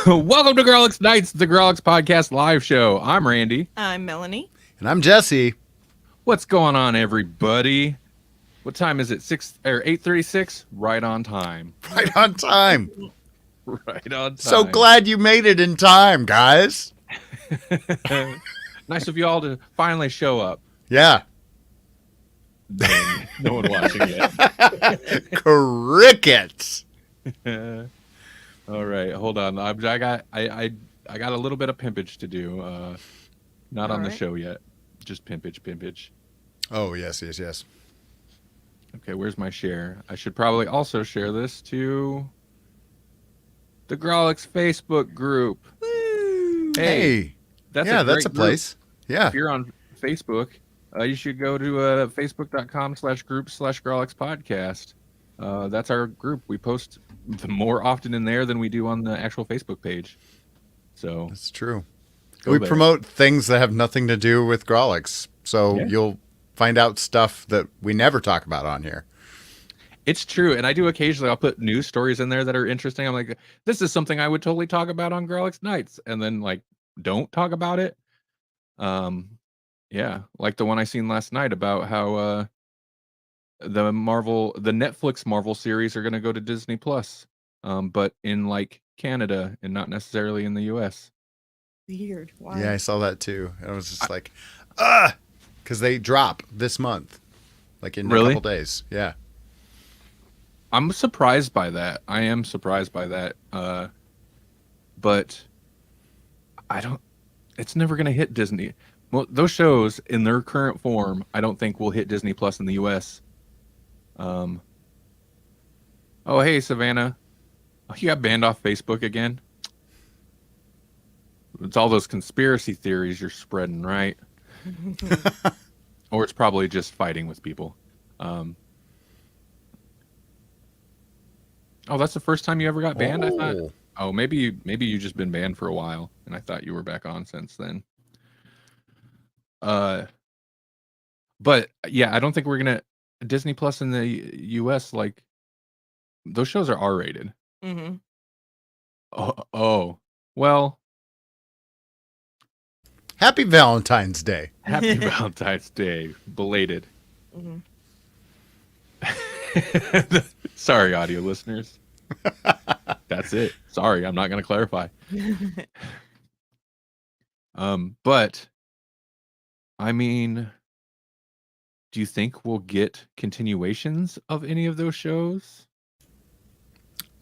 Welcome to Grawlix Nights, the Grawlix Podcast live show. I'm Randy. I'm Melanie. And I'm Jesse. What's going on, everybody? What time is it? 8:36? Right on time. Right on time. Right on time. So glad you made it in time, guys. Nice of you all to finally show up. Yeah. No one watching yet. Crickets. All right, hold on. I got a little bit of pimpage to do. Not on the show yet. Just pimpage. Oh, yes. Okay, where's my share? I should probably also share this to the Grawlix Facebook group. Woo! Hey. That's a group. place. Yeah. If you're on Facebook, you should go to facebook.com/group/Grawlix podcast. That's our group. We post more often in there than we do on the actual Facebook page. So that's true. We promote things that have nothing to do with Grawlix. So You'll find out stuff that we never talk about on here. It's true. And I do occasionally, I'll put news stories in there that are interesting. I'm like, this is something I would totally talk about on Grawlix Nights. And then like, don't talk about it. Yeah. Like the one I seen last night about how, the Netflix Marvel series are going to go to Disney Plus, but in like Canada and not necessarily in the US. Weird. Why? Yeah, I saw that too. I was just because they drop this month, like in a couple days. Yeah. I'm surprised by that. I am surprised by that. But it's never going to hit Disney. Well, those shows in their current form, I don't think will hit Disney Plus in the US. Oh, hey, Savannah. Oh, you got banned off Facebook again? It's all those conspiracy theories you're spreading, right? Or it's probably just fighting with people. Oh, that's the first time you ever got banned? I thought. Oh, maybe you just been banned for a while, and I thought you were back on since then. But yeah, I don't think we're gonna Disney Plus in the US, like those shows are R-rated. Mm-hmm. Oh, well. Happy Valentine's Day. Happy Valentine's Day, belated. Mm-hmm. Sorry, audio listeners. That's it. Sorry, I'm not going to clarify. But I mean, do you think we'll get continuations of any of those shows?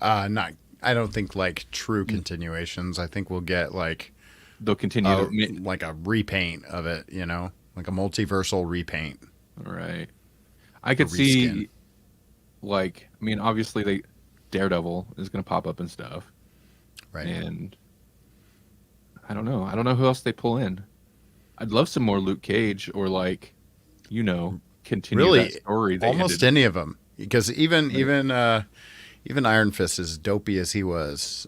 Not. I don't think like true continuations. I think we'll get like they'll continue like a repaint of it. You know, like a multiversal repaint. All right. I could see, like, I mean, obviously Daredevil is going to pop up and stuff, right? And I don't know who else they pull in. I'd love some more Luke Cage or like, continue that story. Almost any of them, because even Iron Fist, as dopey as he was,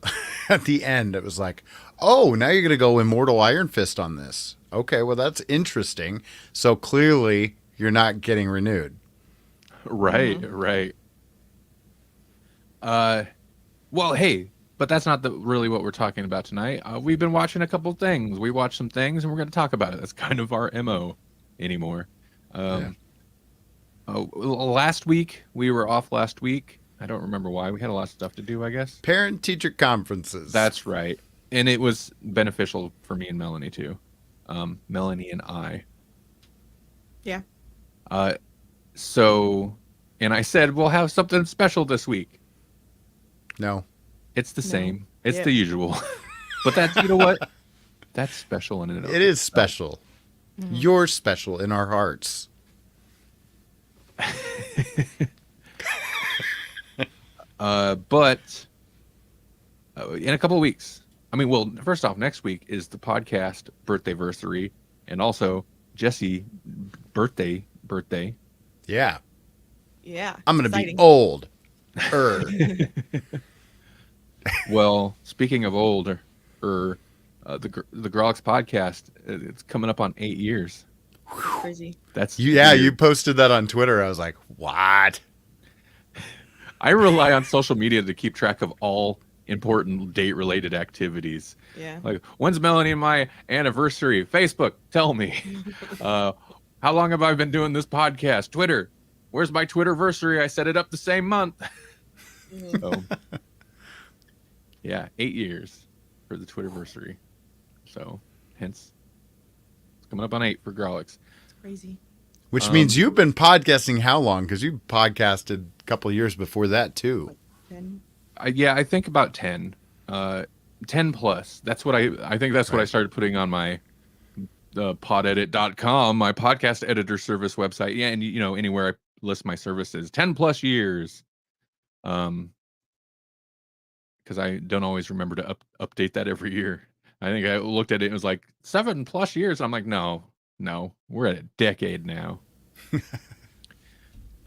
at the end it was like, oh, now you're gonna go Immortal Iron Fist on this. Okay, well that's interesting. So clearly you're not getting renewed. Right, right. Well, hey, but that's not really what we're talking about tonight. We've been watching a couple things. We watched some things, and we're going to talk about it. That's kind of our MO anymore. Last week, we were off last week. I don't remember why. We had a lot of stuff to do, I guess. Parent-teacher conferences. That's right. And it was beneficial for me and Melanie, too. Melanie and I. Yeah. So, and I said, we'll have something special this week. No. It's the same. It's the usual. But that's, you know what? That's special in it. It is special. Mm-hmm. You're special in our hearts. But in a couple of weeks. I mean, well, first off, next week is the podcast birthdayversary, and also Jesse birthday. Yeah. Yeah. I'm going to be exciting. old. Well, speaking of old, the Grawlix podcast, it's coming up on 8 years. Crazy. That's You weird. posted that on Twitter. I was like, what? I rely on social media to keep track of all important date-related activities. Yeah. Like, when's Melanie and my anniversary? Facebook, tell me. How long have I been doing this podcast? Twitter, where's my Twitterversary? I set it up the same month. So, yeah, 8 years for the Twitterversary. So, hence, it's coming up on 8 for Grawlix. It's crazy. Which means you've been podcasting how long? Because you podcasted a couple of years before that, too. And I think about 10. 10 plus. That's what I think that's what I started putting on my podedit.com, my podcast editor service website. Yeah, and anywhere I list my services. 10 plus years. Because I don't always remember to update that every year. I think I looked at it and it was like 7+ years. I'm like, no, we're at a decade now.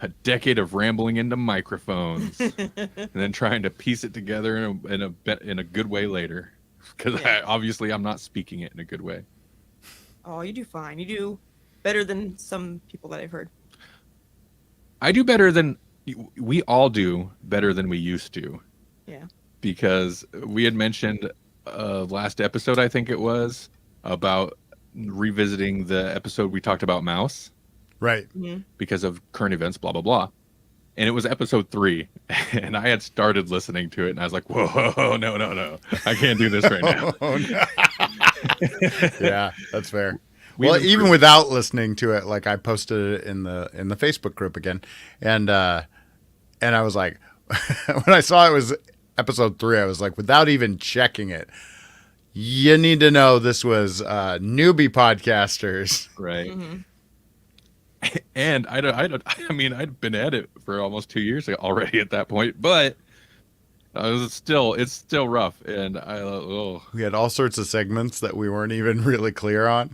A decade of rambling into microphones and then trying to piece it together in a good way later. Because obviously I'm not speaking it in a good way. oh, you do fine. You do better than some people that I've heard. I do better than we all do better than we used to. Yeah. Because we had mentioned last episode, I think it was, about revisiting the episode we talked about Mouse Right. Mm-hmm. because of current events, blah, blah, blah. And it was episode 3. And I had started listening to it and I was like, whoa, no. I can't do this right now. Oh, no. Yeah, that's fair. We've Well, even improved. without listening to it, like I posted it in the Facebook group again, and I was like, when I saw it was episode 3, I was like, without even checking it, you need to know this was newbie podcasters. Right. Mm-hmm. And I mean, I'd been at it for almost 2 years already at that point, but it's still rough. And We had all sorts of segments that we weren't even really clear on.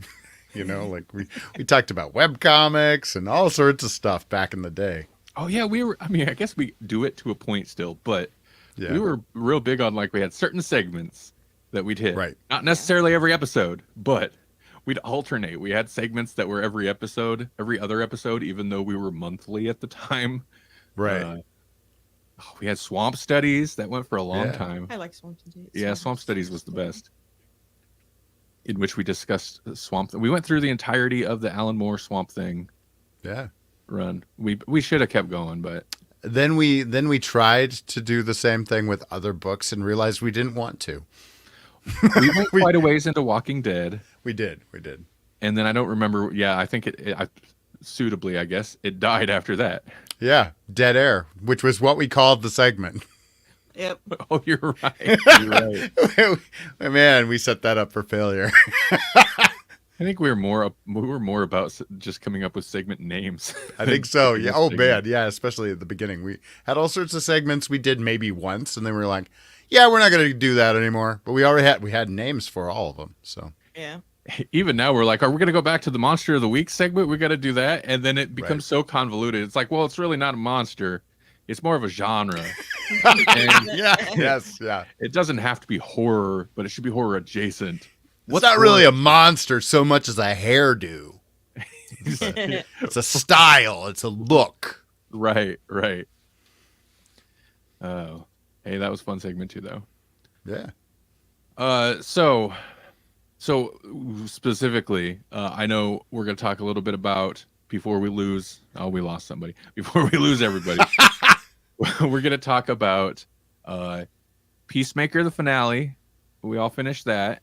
Like we talked about webcomics and all sorts of stuff back in the day. oh yeah, I guess we do it to a point still, but Yeah. we were real big on we had certain segments that we'd hit. Right. Not necessarily every episode, but we'd alternate. We had segments that were every other episode, even though we were monthly at the time. Right. We had swamp studies that went for a long Yeah. time. I like Swamp Studies. Yeah, swamp studies was the best. In which we discussed Swamp. We went through the entirety of the Alan Moore Swamp Thing Yeah. run. We should have kept going, but Then we tried to do the same thing with other books and realized we didn't want to. we went quite a ways into Walking Dead. We did. And then I don't remember. Yeah, I think suitably, I guess, it died after that. Yeah, dead air, which was what we called the segment. Yep. Oh, you're right. You're right. Man, we set that up for failure. I think we were more about just coming up with segment names. I think so. Yeah. Oh, Segment. man. Yeah, especially at the beginning. We had all sorts of segments we did maybe once, and then we were like, yeah, we're not going to do that anymore. But we had names for all of them. So Yeah. Even now we're like, are we going to go back to the Monster of the Week segment? We got to do that. And then it becomes Right. so convoluted. It's like, well, it's really not a monster. It's more of a genre. And yeah, yes, yeah. it doesn't have to be horror, but it should be horror adjacent. It's not really a monster so much as a hairdo. It's a style. It's a look. Right. Oh, hey, that was a fun segment too, though. Yeah. So specifically, I know we're going to talk a little bit about before we lose. Oh, we lost somebody. Before we lose everybody, we're going to talk about Peacemaker, the finale. We all finished that.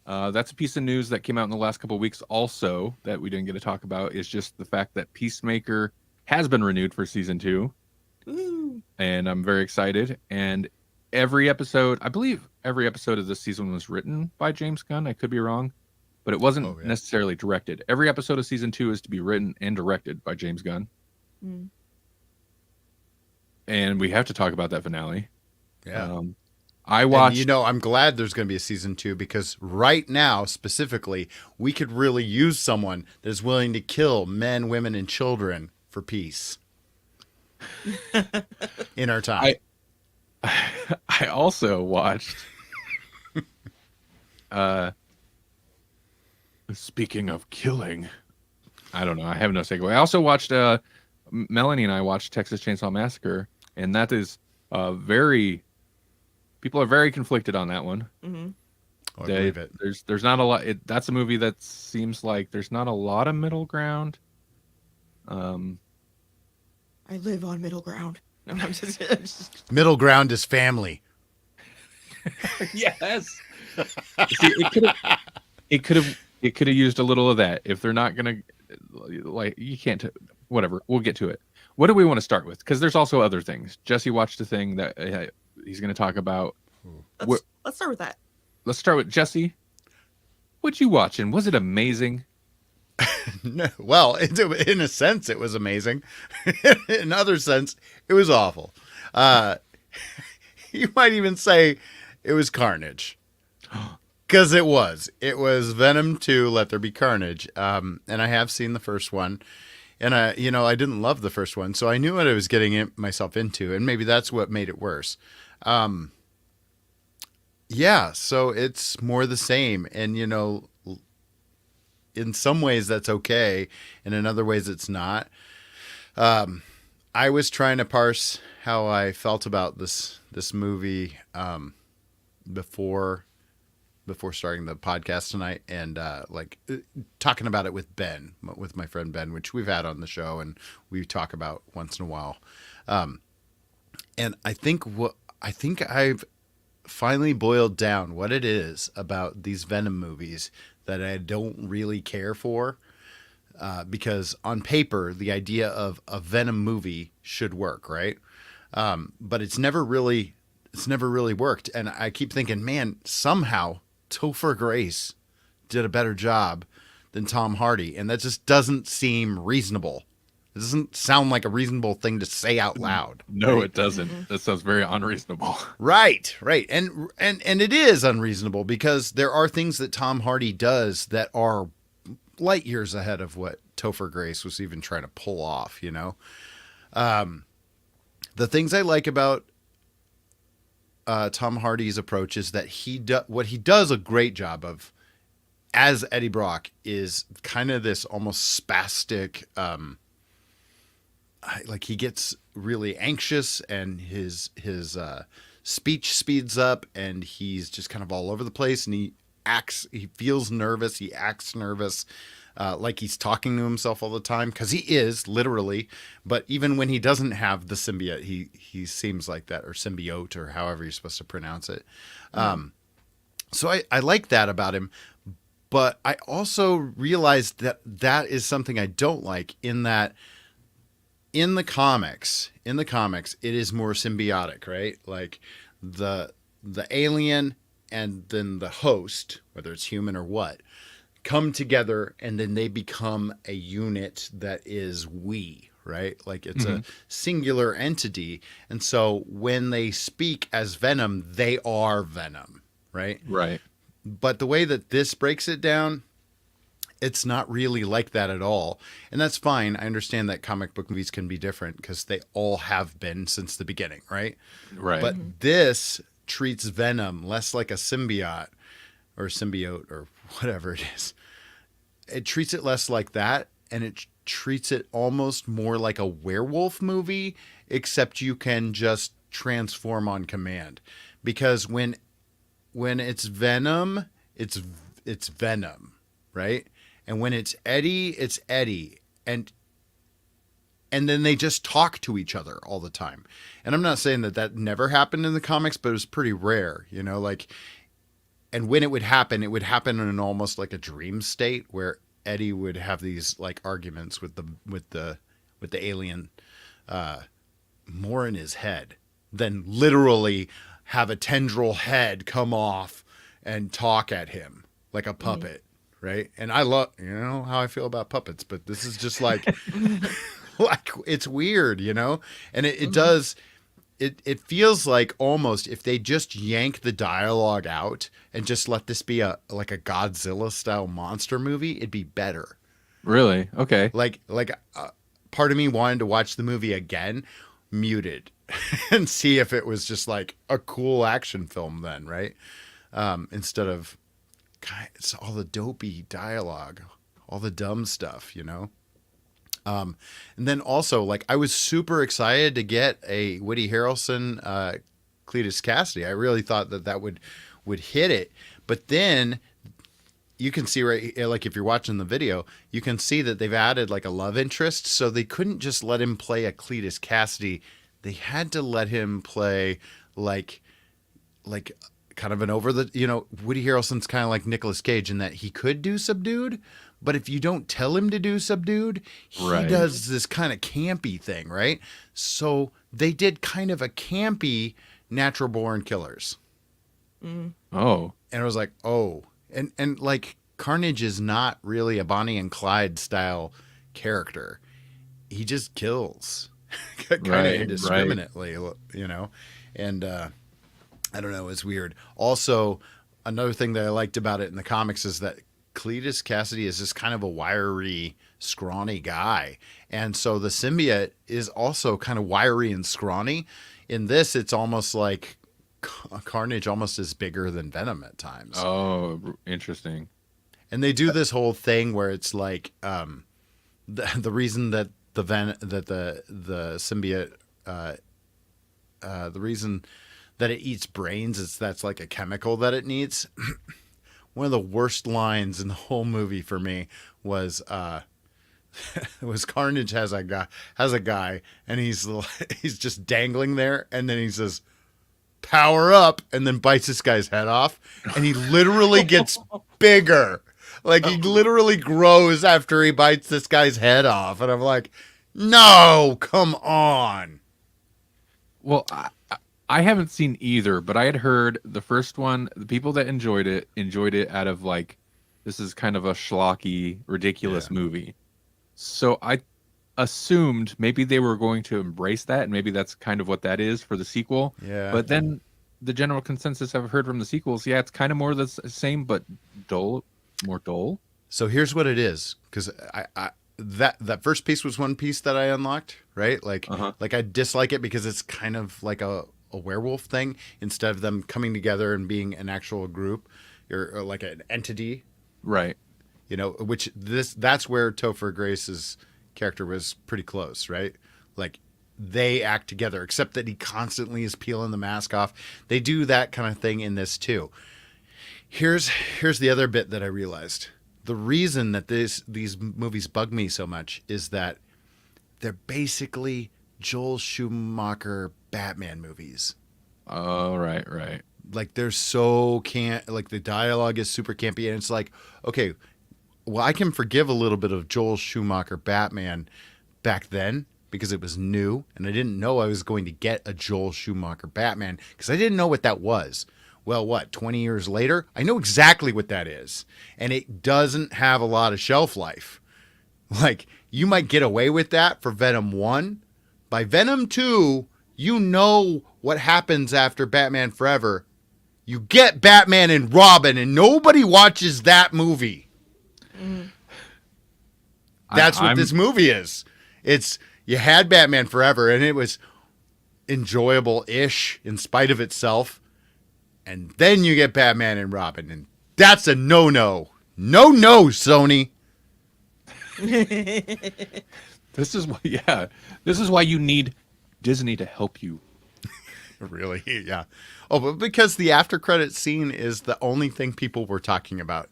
That's a piece of news that came out in the last couple of weeks. Also, that we didn't get to talk about is just the fact that Peacemaker has been renewed for season 2. Ooh. And I'm very excited. And I believe every episode of this season was written by James Gunn. I could be wrong, but it wasn't necessarily directed. Every episode of season 2 is to be written and directed by James Gunn. And we have to talk about that finale. Yeah. I And, watched. you know, I'm glad there's going to be a season 2 because right now, specifically, we could really use someone that's willing to kill men, women, and children for peace in our time. I also watched. Speaking of killing, I don't know. I have no segue. I also watched. Melanie and I watched Texas Chainsaw Massacre, and that is very. People are very conflicted on that one. Mm-hmm. Oh, I believe it. There's not a lot. That's a movie that seems like there's not a lot of middle ground. I live on middle ground. No, I'm just Middle ground is family. Yes. See, it could have used a little of that. If they're not gonna, like, you can't. Whatever. We'll get to it. What do we want to start with? Because there's also other things. Jesse watched a thing that he's going to talk about. let's start with that. Let's start with Jesse. What you watching? Was it amazing? No, well, in a sense, it was amazing. In other sense, it was awful. You might even say it was carnage. Because it was. It was Venom 2, Let There Be Carnage. And I have seen the first one. And I didn't love the first one, so I knew what I was getting myself into, and maybe that's what made it worse. Yeah, so it's more the same, and in some ways that's okay, and in other ways it's not. I was trying to parse how I felt about this movie before starting the podcast tonight, and talking about it with my friend Ben, which we've had on the show and we talk about once in a while. And I think I've finally boiled down what it is about these Venom movies that I don't really care for. Because on paper, the idea of a Venom movie should work, right? But it's never really worked. And I keep thinking, man, somehow Topher Grace did a better job than Tom Hardy, and that just doesn't seem reasonable. It doesn't sound like a reasonable thing to say out loud. No, right? It doesn't. That sounds very unreasonable. Right. And it is unreasonable because there are things that Tom Hardy does that are light years ahead of what Topher Grace was even trying to pull off, The things I like about Tom Hardy's approach is that what he does a great job of as Eddie Brock is kind of this almost spastic, like he gets really anxious and his speech speeds up and he's just kind of all over the place and he feels nervous, he acts nervous. Like he's talking to himself all the time, because he is literally. But even when he doesn't have the symbiote, he seems like that, or symbiote, or however you're supposed to pronounce it. So I like that about him. But I also realized that is something I don't like, in that in the comics, it is more symbiotic, right? Like the alien and then the host, whether it's human or what, come together and then they become a unit that is we, right? Like it's a singular entity. And so when they speak as Venom, they are Venom, right? Right. But the way that this breaks it down, it's not really like that at all. And that's fine. I understand that comic book movies can be different because they all have been since the beginning, right? Right. But this treats Venom less like a symbiote or whatever it is. It treats it less like that, and it treats it almost more like a werewolf movie, except you can just transform on command. Because when it's Venom, it's Venom, right? And when it's Eddie, it's Eddie. And then they just talk to each other all the time. And I'm not saying that never happened in the comics, but it was pretty rare, and when it would happen in almost like a dream state where Eddie would have these like arguments with the alien, more in his head than literally have a tendril head come off and talk at him like a puppet, right? And I love, how I feel about puppets, but this is just like, like it's weird, and it does. it feels like almost if they just yank the dialogue out and just let this be a Godzilla style monster movie, it'd be better. Really? Okay. Part of me wanted to watch the movie again, muted, and see if it was just like a cool action film then, right? Instead of, God, it's all the dopey dialogue, all the dumb stuff, you know? And then also, like, I was super excited to get a Woody Harrelson, Cletus Cassidy. I really thought that would hit it. But then you can see, right, like if you're watching the video, you can see that they've added like a love interest. So they couldn't just let him play a Cletus Cassidy. They had to let him play like kind of an over the, you know, Woody Harrelson's kind of like Nicolas Cage in that he could do subdued, but if you don't tell him to do subdued, he does this kind of campy thing, right? So they did kind of a campy Natural Born Killers. Oh. And I was like, oh. And like Carnage is not really a Bonnie and Clyde style character. He just kills kind of indiscriminately, you know? And I don't know, it's weird. Also, another thing that I liked about it in the comics is that Cletus Cassidy is just kind of a wiry, scrawny guy. And so the symbiote is also kind of wiry and scrawny. In this, it's almost like Carnage almost is bigger than Venom at times. Oh, interesting. And they do this whole thing where it's like the reason that the symbiote the reason that it eats brains is that's like a chemical that it needs. One of the worst lines in the whole movie for me was Carnage has a guy and he's just dangling there, and then he says, "Power up," and then bites this guy's head off, and he literally gets bigger. Like he literally grows after he bites this guy's head off, and I'm like, no, come on. Well, I haven't seen either, but I had heard the first one, the people that enjoyed it out of like, this is kind of a schlocky, ridiculous movie. So I assumed maybe they were going to embrace that, and maybe that's kind of what that is for the sequel. Yeah. But then the general consensus I've heard from the sequels, yeah, it's kind of more the same, but more dull. So here's what it is, because that first piece was one piece that I unlocked, right? Like I dislike it because it's kind of like a werewolf thing instead of them coming together and being an actual group or like an entity, right? You know, which that's where Topher Grace's character was pretty close, right? Like they act together, except that he constantly is peeling the mask off. They do that kind of thing in this too. Here's the other bit that I realized. The reason that these movies bug me so much is that they're basically Joel Schumacher Batman movies. Oh, right. Like they're so like the dialogue is super campy, and it's like, okay, well, I can forgive a little bit of Joel Schumacher Batman back then because it was new, and I didn't know I was going to get a Joel Schumacher Batman because I didn't know what that was. Well, 20 years later, I know exactly what that is, and it doesn't have a lot of shelf life. Like, you might get away with that for Venom 1. By Venom 2, you know what happens after Batman Forever. You get Batman and Robin, and nobody watches that movie. That's what this movie is. It's, you had Batman Forever, and it was enjoyable-ish in spite of itself. And then you get Batman and Robin, and that's a no-no. No, Sony. This is why you need Disney to help you. Really? Yeah. Oh, but because the after credit scene is the only thing people were talking about.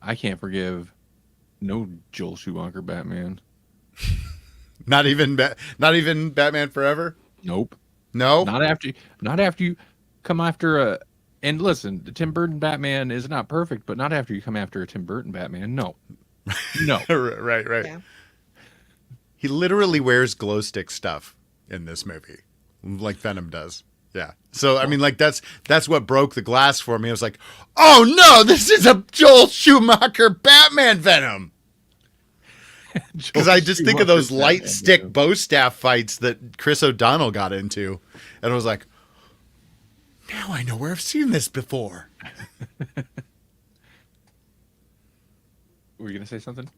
I can't forgive no Joel Schumacher Batman. Not even Batman Forever? Nope. No? Not after you come after a. And listen, the Tim Burton Batman is not perfect, but not after you come after a Tim Burton Batman. No. Right. Yeah. He literally wears glow stick stuff in this movie, like Venom does. Yeah. So I mean, like that's what broke the glass for me. I was like, oh no, this is a Joel Schumacher Batman Venom. Because I just think of those light stick Venom. bow staff fights that Chris O'Donnell got into, and I was like, now I know where I've seen this before. Were you gonna say something?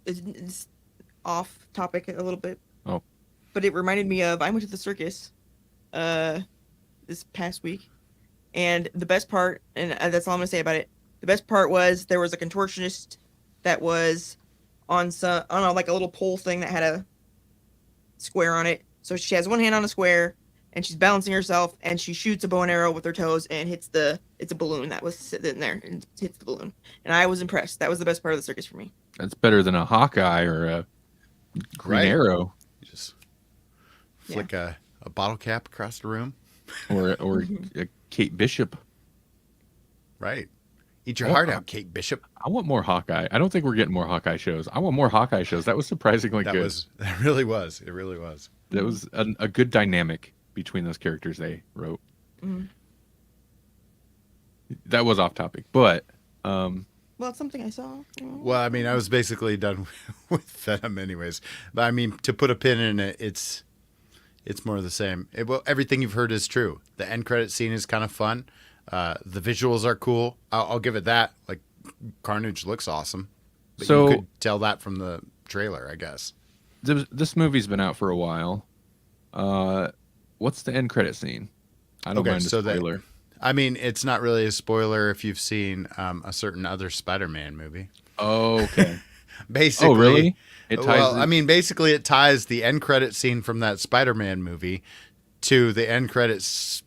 It's off topic a little bit, Oh, but it reminded me of I went to the circus, this past week, and the best part, and that's all I'm gonna say about it. The best part was there was a contortionist that was on some, I don't know, like a little pole thing that had a square on it. So she has one hand on a square, and she's balancing herself, and she shoots a bow and arrow with her toes and hits it's a balloon that was sitting there and hits the balloon. And I was impressed. That was the best part of the circus for me. that's better than a Hawkeye or a Green Right. Arrow You just flick a bottle cap across the room. or a Kate Bishop. Right. Eat your heart out, Kate Bishop. I want more Hawkeye. I don't think we're getting more Hawkeye shows. I want more Hawkeye shows. That was surprisingly good. That really was. It really was. That was a good dynamic between those characters they wrote. Mhm. That was off topic, but Well, it's something I saw. Well, I mean, I was basically done with Venom anyways. But I mean, to put a pin in it, it's more of the same. Well, everything you've heard is true. The end credit scene is kind of fun. The visuals are cool. I'll give it that. Like, Carnage looks awesome. But So- you could tell that from the trailer, I guess. this movie's been out for a while. What's the end credit scene? I don't Okay, mind a so spoiler. I mean, it's not really a spoiler if you've seen a certain other Spider-Man movie. Oh, okay. Basically, Oh, really? It ties. Well, I mean, basically, it ties the end credit scene from that Spider-Man movie to the end credits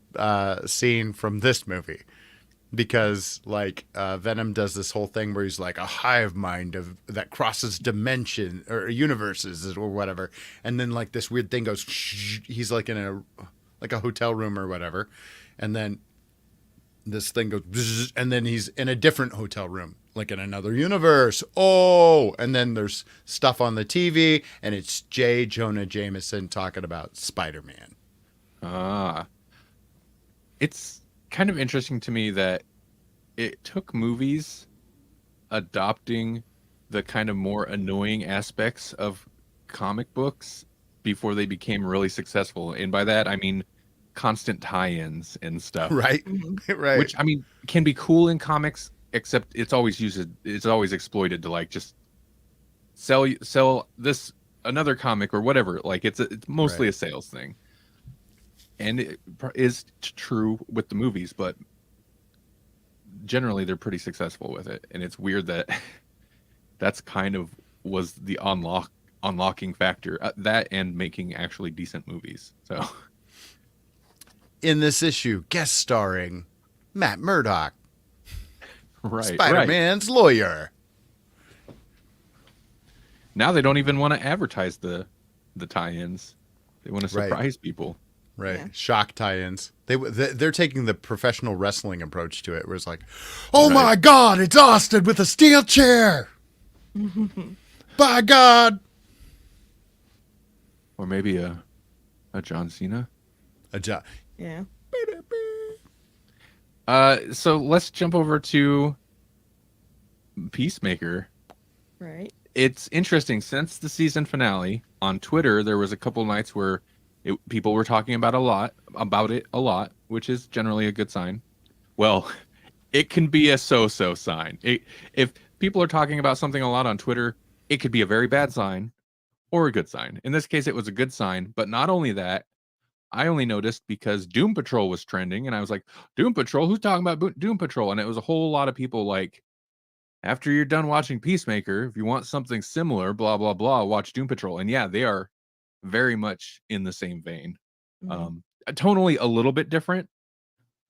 scene from this movie, because like Venom does this whole thing where he's like a hive mind that crosses dimension or universes or whatever, and then like this weird thing goes. He's like in a hotel room or whatever, and then this thing goes, bzzz, and then he's in a different hotel room, like in another universe. Oh, and then there's stuff on the TV, and it's J. Jonah Jameson talking about Spider-Man. It's kind of interesting to me that it took movies adopting the kind of more annoying aspects of comic books before they became really successful. And by that, I mean constant tie-ins and stuff. Right, right. Which, I mean, can be cool in comics, except it's always exploited to like just sell this another comic or whatever. Like it's mostly Right. a sales thing. And it is true with the movies, but generally they're pretty successful with it. And it's weird that that's kind of was the unlocking factor, that and making actually decent movies. So In this issue, guest starring Matt Murdock, right, Spider-Man's lawyer. Now they don't even want to advertise the tie-ins. They want to Right. surprise people. Right, Yeah. shock tie-ins. They're taking the professional wrestling approach to it, where it's like, "Oh Right. my God, it's Austin with a steel chair! By God!" Or maybe a John Cena. Yeah. So let's jump over to Peacemaker. Right. It's interesting, since the season finale on Twitter, there was a couple nights where people were talking about it a lot, which is generally a good sign. Well, it can be a so-so sign. If people are talking about something a lot on Twitter, it could be a very bad sign or a good sign. In this case, it was a good sign. But not only that, I only noticed because Doom Patrol was trending, and I was like, Doom Patrol? Who's talking about Doom Patrol? And it was a whole lot of people like, after you're done watching Peacemaker, if you want something similar, blah, blah, blah, watch Doom Patrol. And yeah, they are very much in the same vein. Mhm. Tonally a little bit different,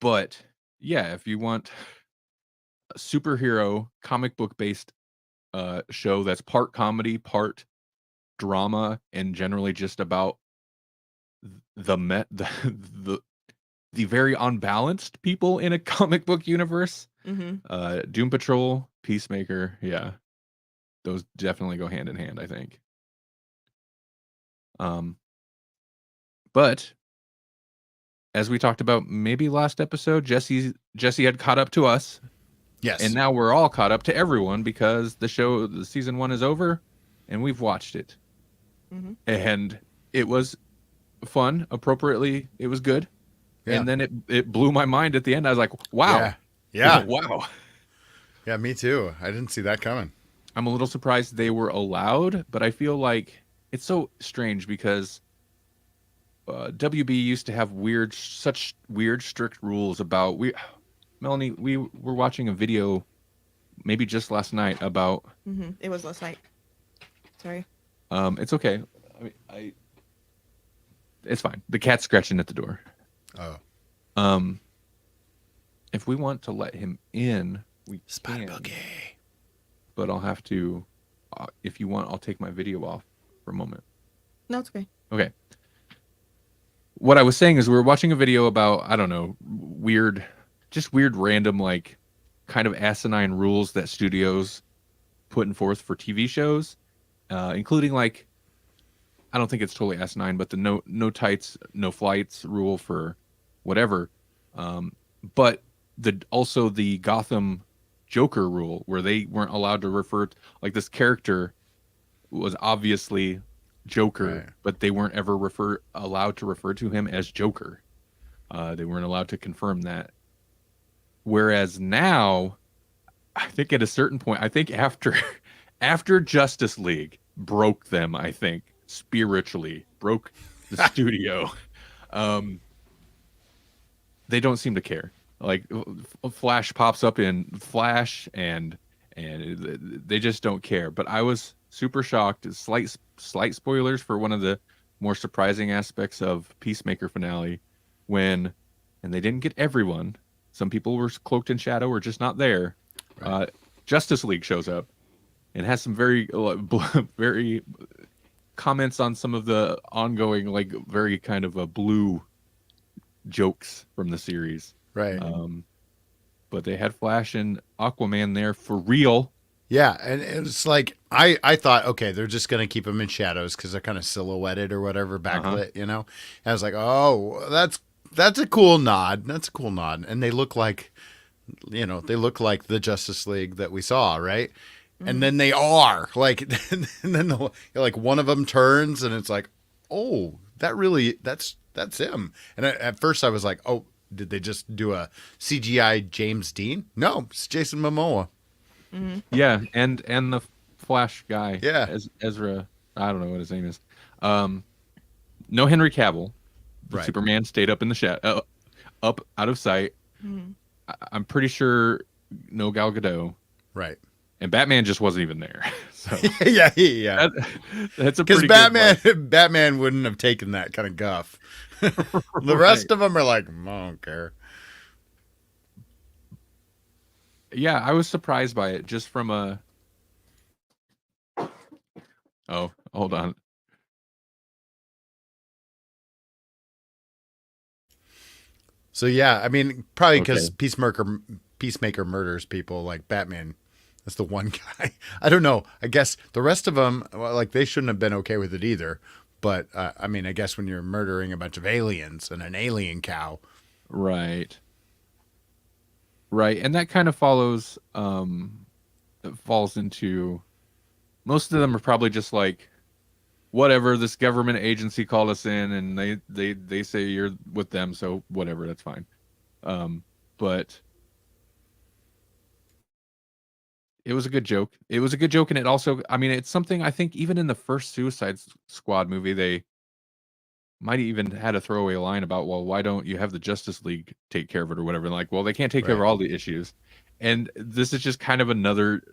but yeah, if you want a superhero comic book based show that's part comedy, part drama, and generally just about the very unbalanced people in a comic book universe, Doom Patrol, Peacemaker, yeah, those definitely go hand in hand, I think. But as we talked about maybe last episode, Jesse had caught up to us, Yes. and now we're all caught up to everyone because the season 1 is over. and we've watched it, Mm-hmm. and it was fun. Appropriately, it was good. Yeah. And then it blew my mind at the end. I was like, wow. Yeah. Wow. Yeah, me too. I didn't see that coming. I'm a little surprised they were allowed, but I feel like it's so strange because WB used to have such weird, strict rules about Melanie, we were watching a video maybe just last night about. Mm-hmm. It was last night. Sorry. It's okay. It's fine. The cat's scratching at the door. Oh. If we want to let him in, we Spot can. boogie. But I'll have to. If you want, I'll take my video off for a moment. No, it's okay. Okay. What I was saying is we were watching a video about, I don't know, just weird random, like, kind of asinine rules that studios putting forth for TV shows, including, like, I don't think it's totally asinine, but the no tights, no flights rule for whatever. But also the Gotham Joker rule, where they weren't allowed to refer to, like, this character was obviously Joker, Right. but they weren't ever allowed to refer to him as Joker. They weren't allowed to confirm that. Whereas now, I think at a certain point, I think after Justice League broke them, I think spiritually broke the studio, they don't seem to care. Like Flash pops up in Flash, and they just don't care. But I was super shocked. Slight spoilers for one of the more surprising aspects of Peacemaker finale, and they didn't get everyone. Some people were cloaked in shadow or just not there. Right. Justice League shows up and has some very comments on some of the ongoing, like, very kind of a blue jokes from the series. Right. But they had Flash and Aquaman there for real. Yeah, and it's like I thought, okay, they're just gonna keep them in shadows because they're kind of silhouetted or whatever, backlit, you know. And I was like, oh, that's a cool nod. That's a cool nod, and they look like, they look like the Justice League that we saw, right? And then they are like, and then like one of them turns, and it's like, oh, that's him. And at first I was like, oh, did they just do a CGI James Dean? No, it's Jason Momoa. Mm-hmm. Yeah, and the Flash guy. Yeah. Ezra. I don't know what his name is. No Henry Cavill. Right. Superman stayed up in the shadow, up out of sight. Mm-hmm. I'm pretty sure no Gal Gadot. Right. And Batman just wasn't even there. So yeah. that's a Because pretty Batman wouldn't have taken that kind of guff. The rest of them are like, I don't care. Yeah, I was surprised by it just from a. Oh, hold on. So yeah, I mean, probably because Okay. Peacemaker murders people like Batman. That's the one guy. I don't know. I guess the rest of them, well, like, they shouldn't have been okay with it either. But I mean, I guess when you're murdering a bunch of aliens and an alien cow, Right. And that kind of falls into, most of them are probably just like, whatever, this government agency called us in and they say you're with them, so whatever, that's fine. But it was a good joke. And it also, I mean, it's something I think even in the first Suicide Squad movie, they might even had a throwaway line about, well, why don't you have the Justice League take care of it or whatever? And like, well, they can't take care of Right. all the issues. And this is just kind of another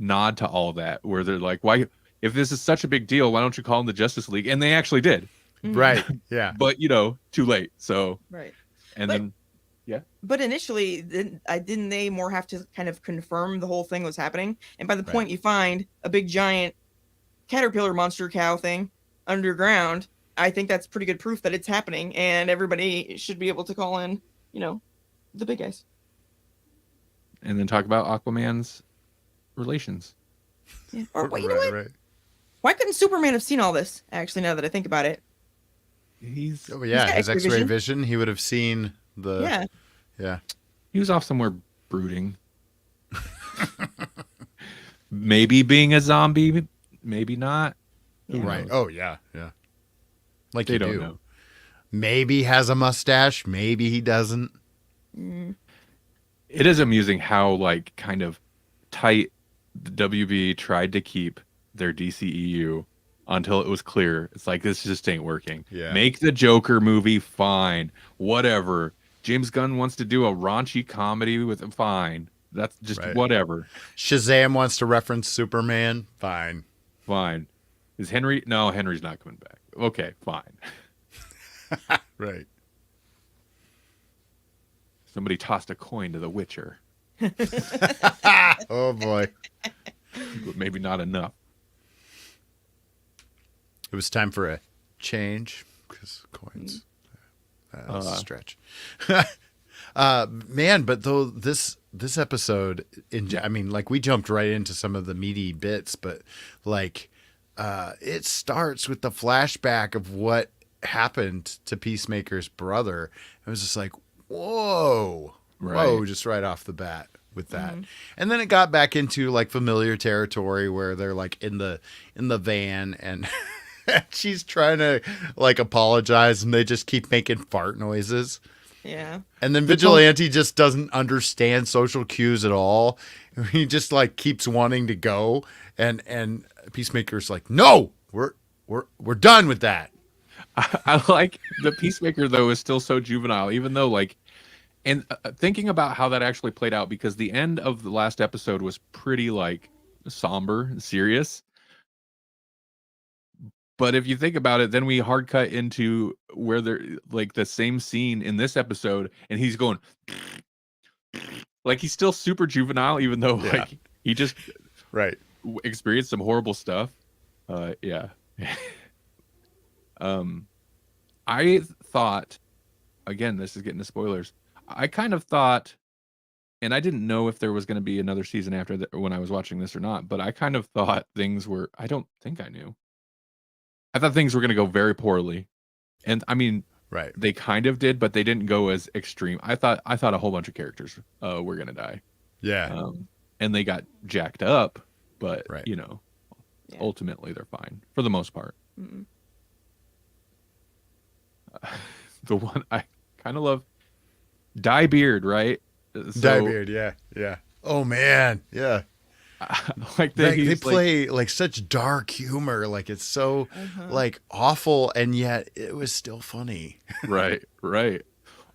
nod to all that, where they're like, why, if this is such a big deal, why don't you call them the Justice League? And they actually did. Mm-hmm. right? Yeah. But, too late. So, Right. and But- then, But initially, didn't they more have to kind of confirm the whole thing was happening? And by the point you find a big giant caterpillar monster cow thing underground, I think that's pretty good proof that it's happening, and everybody should be able to call in, the big guys. and then talk about Aquaman's relations. Yeah. Or wait, you know what? Right. Why couldn't Superman have seen all this? Actually, now that I think about it, He's Oh yeah, got his X-ray X-ray vision. vision. He would have seen the. yeah. Yeah. He was off somewhere brooding. maybe being a zombie, maybe not. Who Right. knows? Oh yeah, yeah. Like They you don't do. know. Maybe has a mustache. Maybe he doesn't. Mm. It is amusing how like kind of tight the WB tried to keep their DCEU until it was clear it's like this just ain't working. Yeah. Make the Joker movie, fine, whatever. James Gunn wants to do a raunchy comedy with fine. That's just Right. whatever. Shazam wants to reference Superman. Fine. Fine. Is Henry? No, Henry's not coming back. Okay, fine. Right. Somebody tossed a coin to The Witcher, Oh boy. but maybe not enough. It was time for a change because coins. That's a stretch. Man, but though this episode, I mean, like we jumped right into some of the meaty bits, but like it starts with the flashback of what happened to Peacemaker's brother. It was just like, whoa, whoa, Right. just right off the bat with that. And then it got back into like familiar territory where they're like in the van and she's trying to like apologize and they just keep making fart noises. Yeah. And then Vigilante just doesn't understand social cues at all. He just like keeps wanting to go and Peacemaker's like, "No, we're done with that." I like the Peacemaker though is still so juvenile, even though like, and thinking about how that actually played out because the end of the last episode was pretty like somber and serious. But if you think about it, then we hard cut into where they're like the same scene in this episode, and he's going like he's still super juvenile, even though Yeah. like he just Right. experienced some horrible stuff. Yeah. I thought, again, this is getting to spoilers. I kind of thought, and I didn't know if there was going to be another season after when I was watching this or not, but I kind of thought things were, I don't think I knew. I thought things were going to go very poorly. And I mean, Right. they kind of did, but they didn't go as extreme. I thought a whole bunch of characters were going to die. Yeah. And they got jacked up, but Right. you know, Yeah. ultimately they're fine for the most part. Mm-mm. The one I kind of love, Dye Beard, right? Diebeard, yeah. Yeah. Oh man. Yeah. Like They play like such dark humor, like it's so like awful and yet it was still funny. right.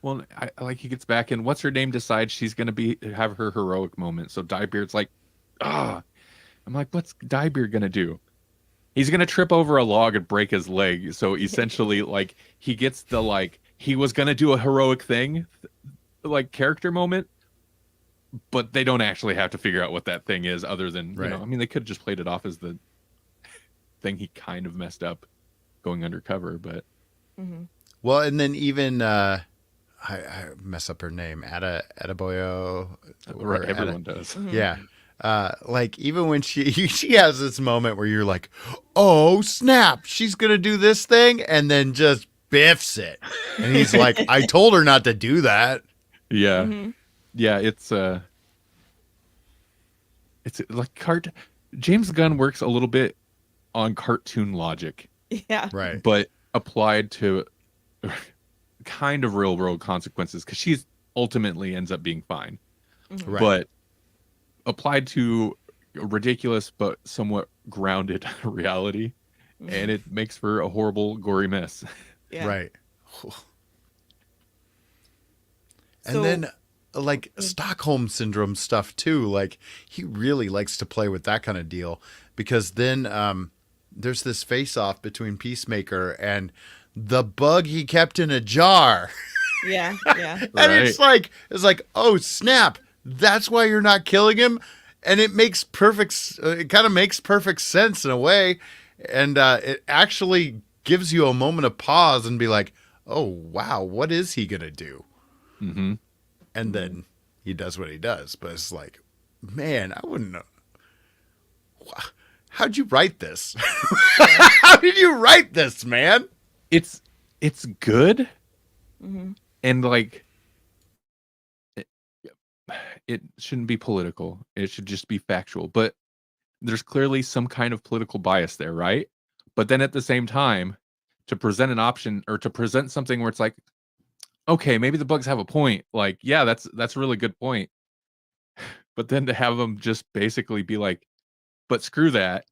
Well, I like he gets back and what's her name decides she's gonna have her heroic moment. So Diebeard's like, I'm like, what's Diebeard gonna do? He's gonna trip over a log and break his leg. So essentially, like he gets the like he was gonna do a heroic thing, like character moment, but they don't actually have to figure out what that thing is, other than Right. you know. I mean, they could have just played it off as the thing he kind of messed up going undercover, but Well, and then even I mess up her name, Adebayo. right, everyone does. Yeah. Like even when she has this moment where you're like, oh snap, she's gonna do this thing, and then just biffs it, and he's like, I told her not to do that. Yeah, yeah. It's like James Gunn works a little bit on cartoon logic, Yeah. Right. but applied to kind of real world consequences because she's ultimately ends up being fine. Right. But applied to ridiculous but somewhat grounded reality, and it makes for a horrible, gory mess. Yeah. Right. And So- then like Stockholm syndrome stuff too. Like he really likes to play with that kind of deal because then there's this face off between Peacemaker and the bug he kept in a jar. Yeah. Yeah. And Right. it's like, oh snap, that's why you're not killing him. And it makes it kind of makes perfect sense in a way. And it actually gives you a moment of pause and be like, oh wow, what is he going to do? Mm-hmm. And then he does what he does. But it's like, man, I wouldn't know. How'd you write this? How did you write this, man? It's good, and like it shouldn't be political. It should just be factual. But there's clearly some kind of political bias there, right? But then at the same time, to present an option or to present something where it's like, okay, maybe the bugs have a point. Like, yeah, that's a really good point. But then to have them just basically be like, but screw that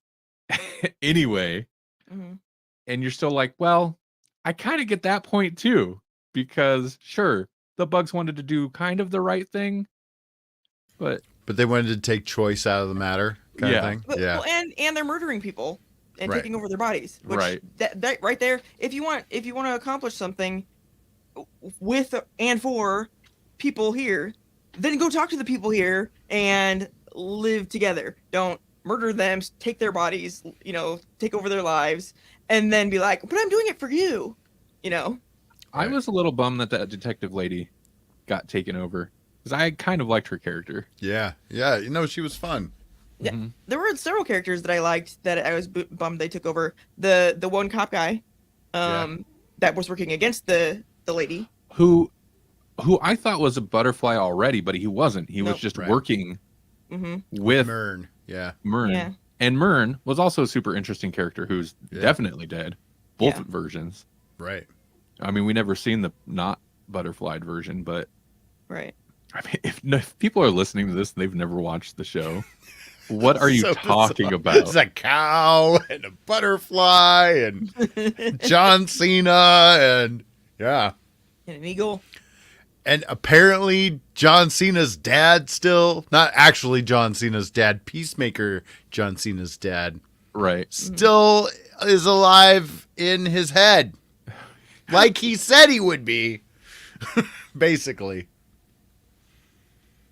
anyway. Mm-hmm. And you're still like, well, I kind of get that point too, because sure, the bugs wanted to do kind of the right thing, but they wanted to take choice out of the matter, kind Yeah. of thing. But, Yeah. well, and they're murdering people and Right. taking over their bodies. Which Right. That right there. If you want to accomplish something with and for people here, then go talk to the people here and live together. Don't murder them, take their bodies, take over their lives, and then be like, but I'm doing it for you. I was a little bummed that that detective lady got taken over because I kind of liked her character. Yeah. She was fun. Yeah, Mhm. there were several characters that I liked that I was bummed they took over. The one cop guy, that was working against the lady. Who I thought was a butterfly already, but he wasn't. He was Nope. just Right. working Mm-hmm. with Mern. Yeah. Mern. Yeah. And Mern was also a super interesting character who's Yeah. definitely dead. Both Yeah. versions. Right. I mean, we never seen the not butterflied version, but Right. I mean, if people are listening to this and they've never watched the show, what are you So talking bizarre. about? It's a cow and a butterfly and John Cena and yeah. And an eagle. And apparently John Cena's dad still, not actually John Cena's dad, Peacemaker John Cena's dad, Right. still is alive in his head. Like he said he would be. Basically.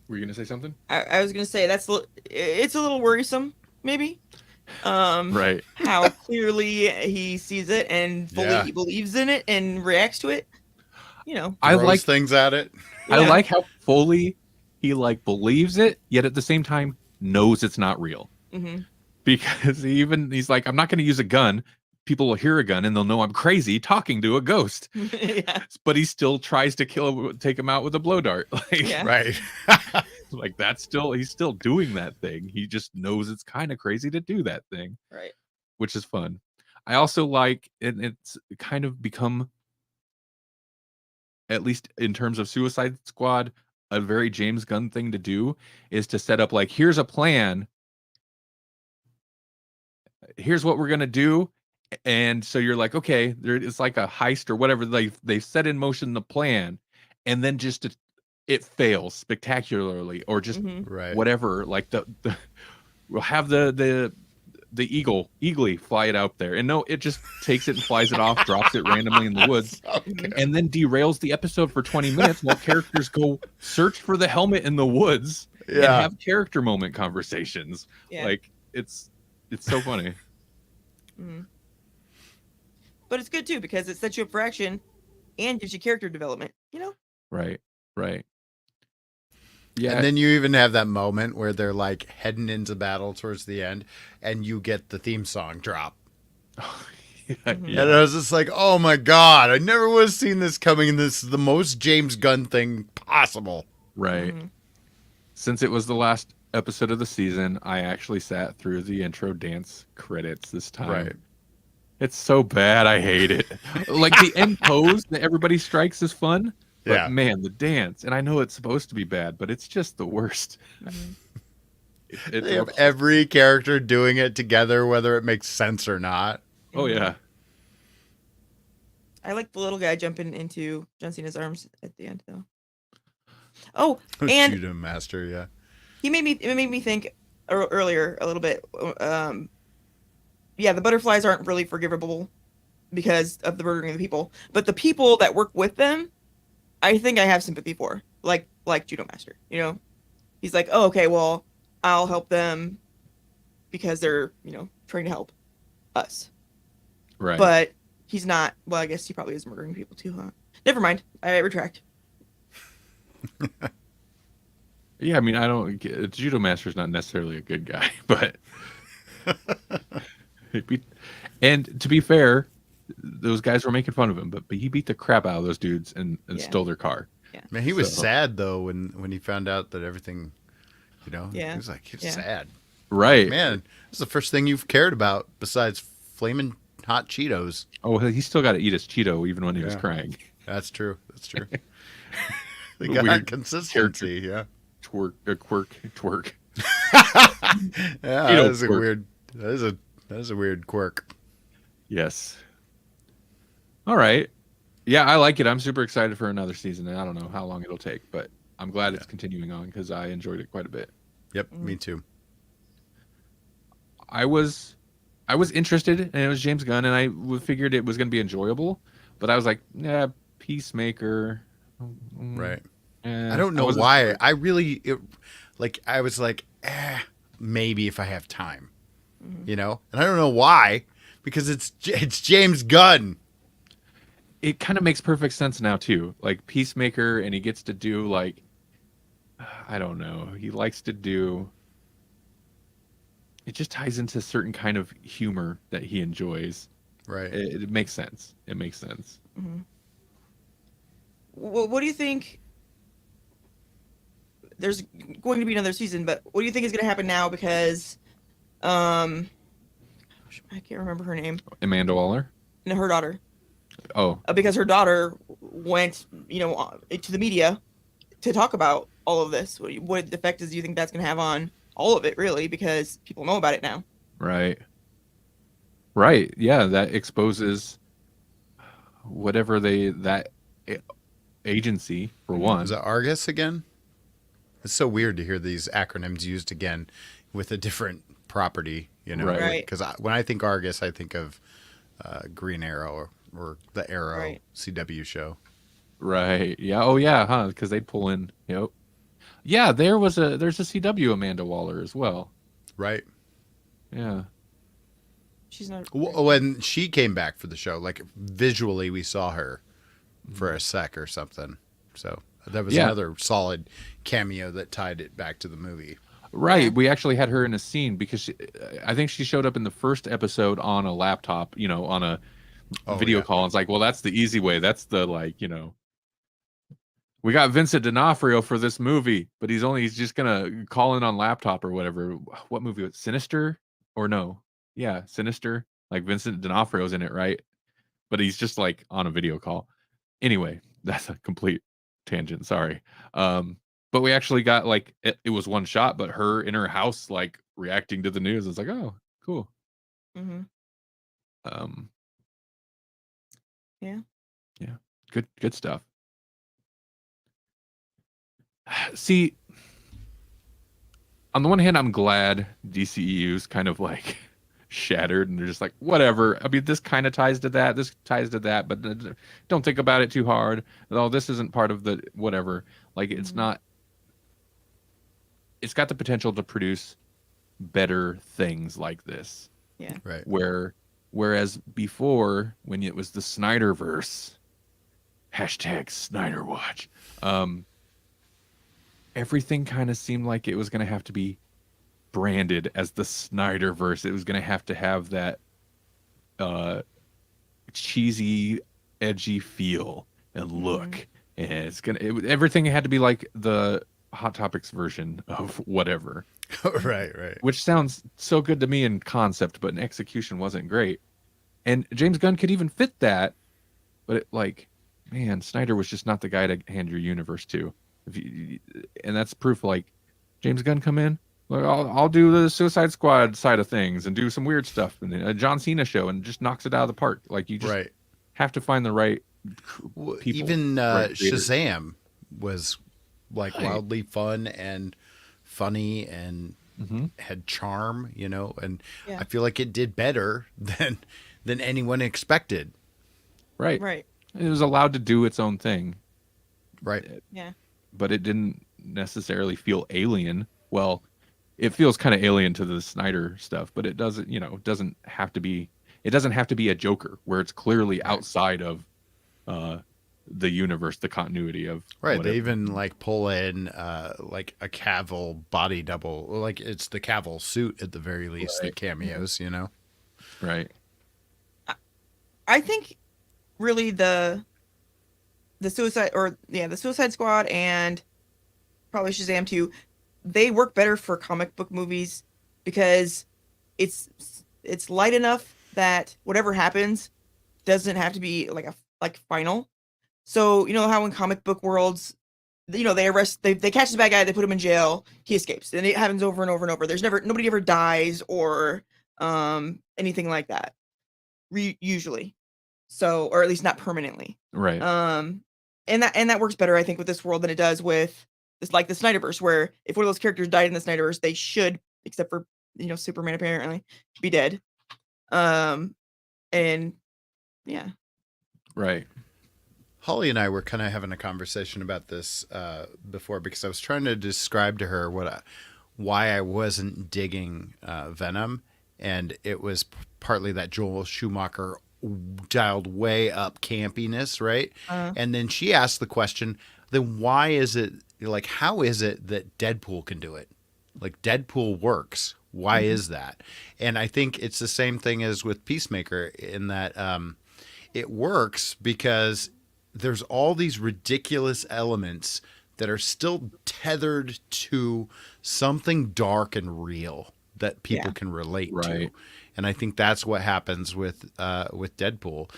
Were you gonna say something? I was gonna say it's a little worrisome, maybe. Right. How clearly he sees it and fully Yeah. believes in it and reacts to it. I Throws like things at it. I Yeah. like how fully he like believes it, yet at the same time knows it's not real. Mm-hmm. Because he's like, I'm not gonna use a gun. People will hear a gun and they'll know I'm crazy talking to a ghost. Yeah. But he still tries to take him out with a blow dart. Like, Yeah. Right. like he's still doing that thing. He just knows it's kind of crazy to do that thing, Right. which is fun. I also like it's kind of become, at least in terms of Suicide Squad, a very James Gunn thing to do is to set up like, here's a plan. Here's what we're gonna do. And so you're like, okay, it's like a heist or whatever. They set in motion the plan, and then just it fails spectacularly, or just Mm-hmm. Right. whatever. Like we'll have the eagly fly it out there, and no, it just takes it and flies it off, drops it randomly in the woods, Okay. and then derails the episode for 20 minutes while characters go search for the helmet in the woods and Yeah. have character moment conversations. Yeah. Like it's so funny. Mm-hmm. But it's good too because it sets you up for action and gives you character development. Right. Yeah. And then you even have that moment where they're like heading into battle towards the end and you get the theme song drop. yeah, Mhm. yeah. And I was just like, oh my God, I never would have seen this coming. And this is the most James Gunn thing possible. Right. Mhm. Since it was the last episode of the season, I actually sat through the intro dance credits this time. Right. It's so bad. I hate it. Like the end pose that everybody strikes is fun. But Yeah. man, the dance, and I know it's supposed to be bad, but it's just the worst. Mhm. They have every character doing it together, whether it makes sense or not. Oh yeah. I like the little guy jumping into John Cena's arms at the end, though. Oh, and Judo Master, yeah. it made me think earlier a little bit. Yeah, the butterflies aren't really forgivable because of the murdering of the people, but the people that work with them, I think I have sympathy for, like Judo Master. He's like, oh, okay, well, I'll help them because they're trying to help us. Right. But he's not. Well, I guess he probably is murdering people too, huh? Never mind. I retract. Yeah, I mean, I don't. Judo Master's not necessarily a good guy, but. And to be fair, those guys were making fun of him, but he beat the crap out of those dudes and Yeah. stole their car. Man, he was So- sad though when he found out that everything, Yeah. he was like, he was Yeah. sad. Right. Man, this is the first thing you've cared about besides flaming hot Cheetos. Oh, he still got to eat his Cheeto even when he was Yeah. crying. That's true. That's true. They Weird got consistency. Yeah. Twerk. Yeah, that Cheeto is a quirk. weird. That is a weird quirk. Yes. All right. Yeah, I like it. I'm super excited for another season, and I don't know how long it'll take, but I'm glad it's continuing on because I enjoyed it quite a bit. Yep, me too. I was interested, and it was James Gunn, and I figured it was going to be enjoyable, but I was like, yeah, Peacemaker. Right. Eh, I don't know wasn't why. sure. I really I was like, maybe if I have time, and I don't know why, because it's James Gunn. It kind of makes perfect sense now too. Like Peacemaker, and he gets to do like, I don't know. He likes to do. It just ties into certain kind of humor that he enjoys. Right. It makes sense. It makes sense. What do you think? There's going to be another season, but what do you think is going to happen now? Because, I can't remember her name. Amanda Waller. No, her daughter. Oh, Because her daughter went, to the media to talk about all of this. What effect do you think that's going to have on all of it, really? Because people know about it now. right. Right. Yeah, that exposes whatever that agency for one. Is it Argus again? It's so weird to hear these acronyms used again with a different property, Right. Because when I think Argus, I think of Green Arrow or the Arrow Right. CW show. Right. Yeah. Oh, yeah. Huh? Because they pull in. Yep. Yeah. There's a CW Amanda Waller as well. Right. Yeah. She's not. When she came back for the show, like visually, we saw her for a sec or something. So that was Yeah. another solid cameo that tied it back to the movie. Right. Yeah. We actually had her in a scene because I think she showed up in the first episode on a laptop, on a video call. And it's like, well, that's the easy way. That's the we got Vincent D'Onofrio for this movie, but he's just gonna call in on laptop or whatever. What movie was it? Sinister or no? Yeah, Sinister. Like Vincent D'Onofrio's in it, right? But he's just like on a video call. Anyway, that's a complete tangent. Sorry. But we actually got like it was one shot, but her in her house like reacting to the news. It's like, oh, cool. Mm-hmm. Um, Yeah. yeah, good stuff. See, on the one hand, I'm glad DCEU's kind of like shattered and they're just like, whatever. I mean, this kind of ties to that, this ties to that, but don't think about it too hard. Oh, this isn't part of the whatever. Like, it's not. It's got the potential to produce better things like this. Yeah. Right. Whereas before, when it was the Snyderverse, #SnyderWatch, everything kind of seemed like it was going to have to be branded as the Snyderverse. It was going to have that cheesy, edgy feel and look, and everything had to be like the Hot Topics version of whatever. Right. Which sounds so good to me in concept, but in execution wasn't great. And James Gunn could even fit that, but man, Snyder was just not the guy to hand your universe to. And that's proof. Like, James Gunn come in, like, I'll do the Suicide Squad side of things and do some weird stuff, and then a John Cena show, and just knocks it out of the park. Like, you just have to find the right people. Even right creators. Shazam was like wildly fun and funny and had charm, and I feel like it did better than anyone expected. Right. Right. It was allowed to do its own thing. Right. Yeah. But it didn't necessarily feel alien. Well, it feels kind of alien to the Snyder stuff, but it doesn't, doesn't have to be a Joker where it's clearly outside of the universe, the continuity of Right. whatever. They even pull in like a Cavill body double, like it's the Cavill suit at the very least, the cameos, Right. I think really the Suicide Squad and probably Shazam too, they work better for comic book movies because it's light enough that whatever happens doesn't have to be like final. So you know how in comic book worlds, you know, they catch the bad guy, they put him in jail, he escapes, and it happens over and over and over. There's nobody ever dies or anything like that, usually. So, or at least not permanently. Right. And that works better, I think, with this world than it does with this, like the Snyderverse, where if one of those characters died in the Snyderverse, they should, except for Superman apparently, be dead. And yeah. Right. Holly and I were kind of having a conversation about this before, because I was trying to describe to her why I wasn't digging Venom, and it was partly that Joel Schumacher dialed way up campiness, right? And then she asked the question, then why is it, like, how is it that Deadpool can do it? Like, Deadpool works. Why is that? And I think it's the same thing as with Peacemaker, in that it works because there's all these ridiculous elements that are still tethered to something dark and real that people can relate to. And I think that's what happens with Deadpool.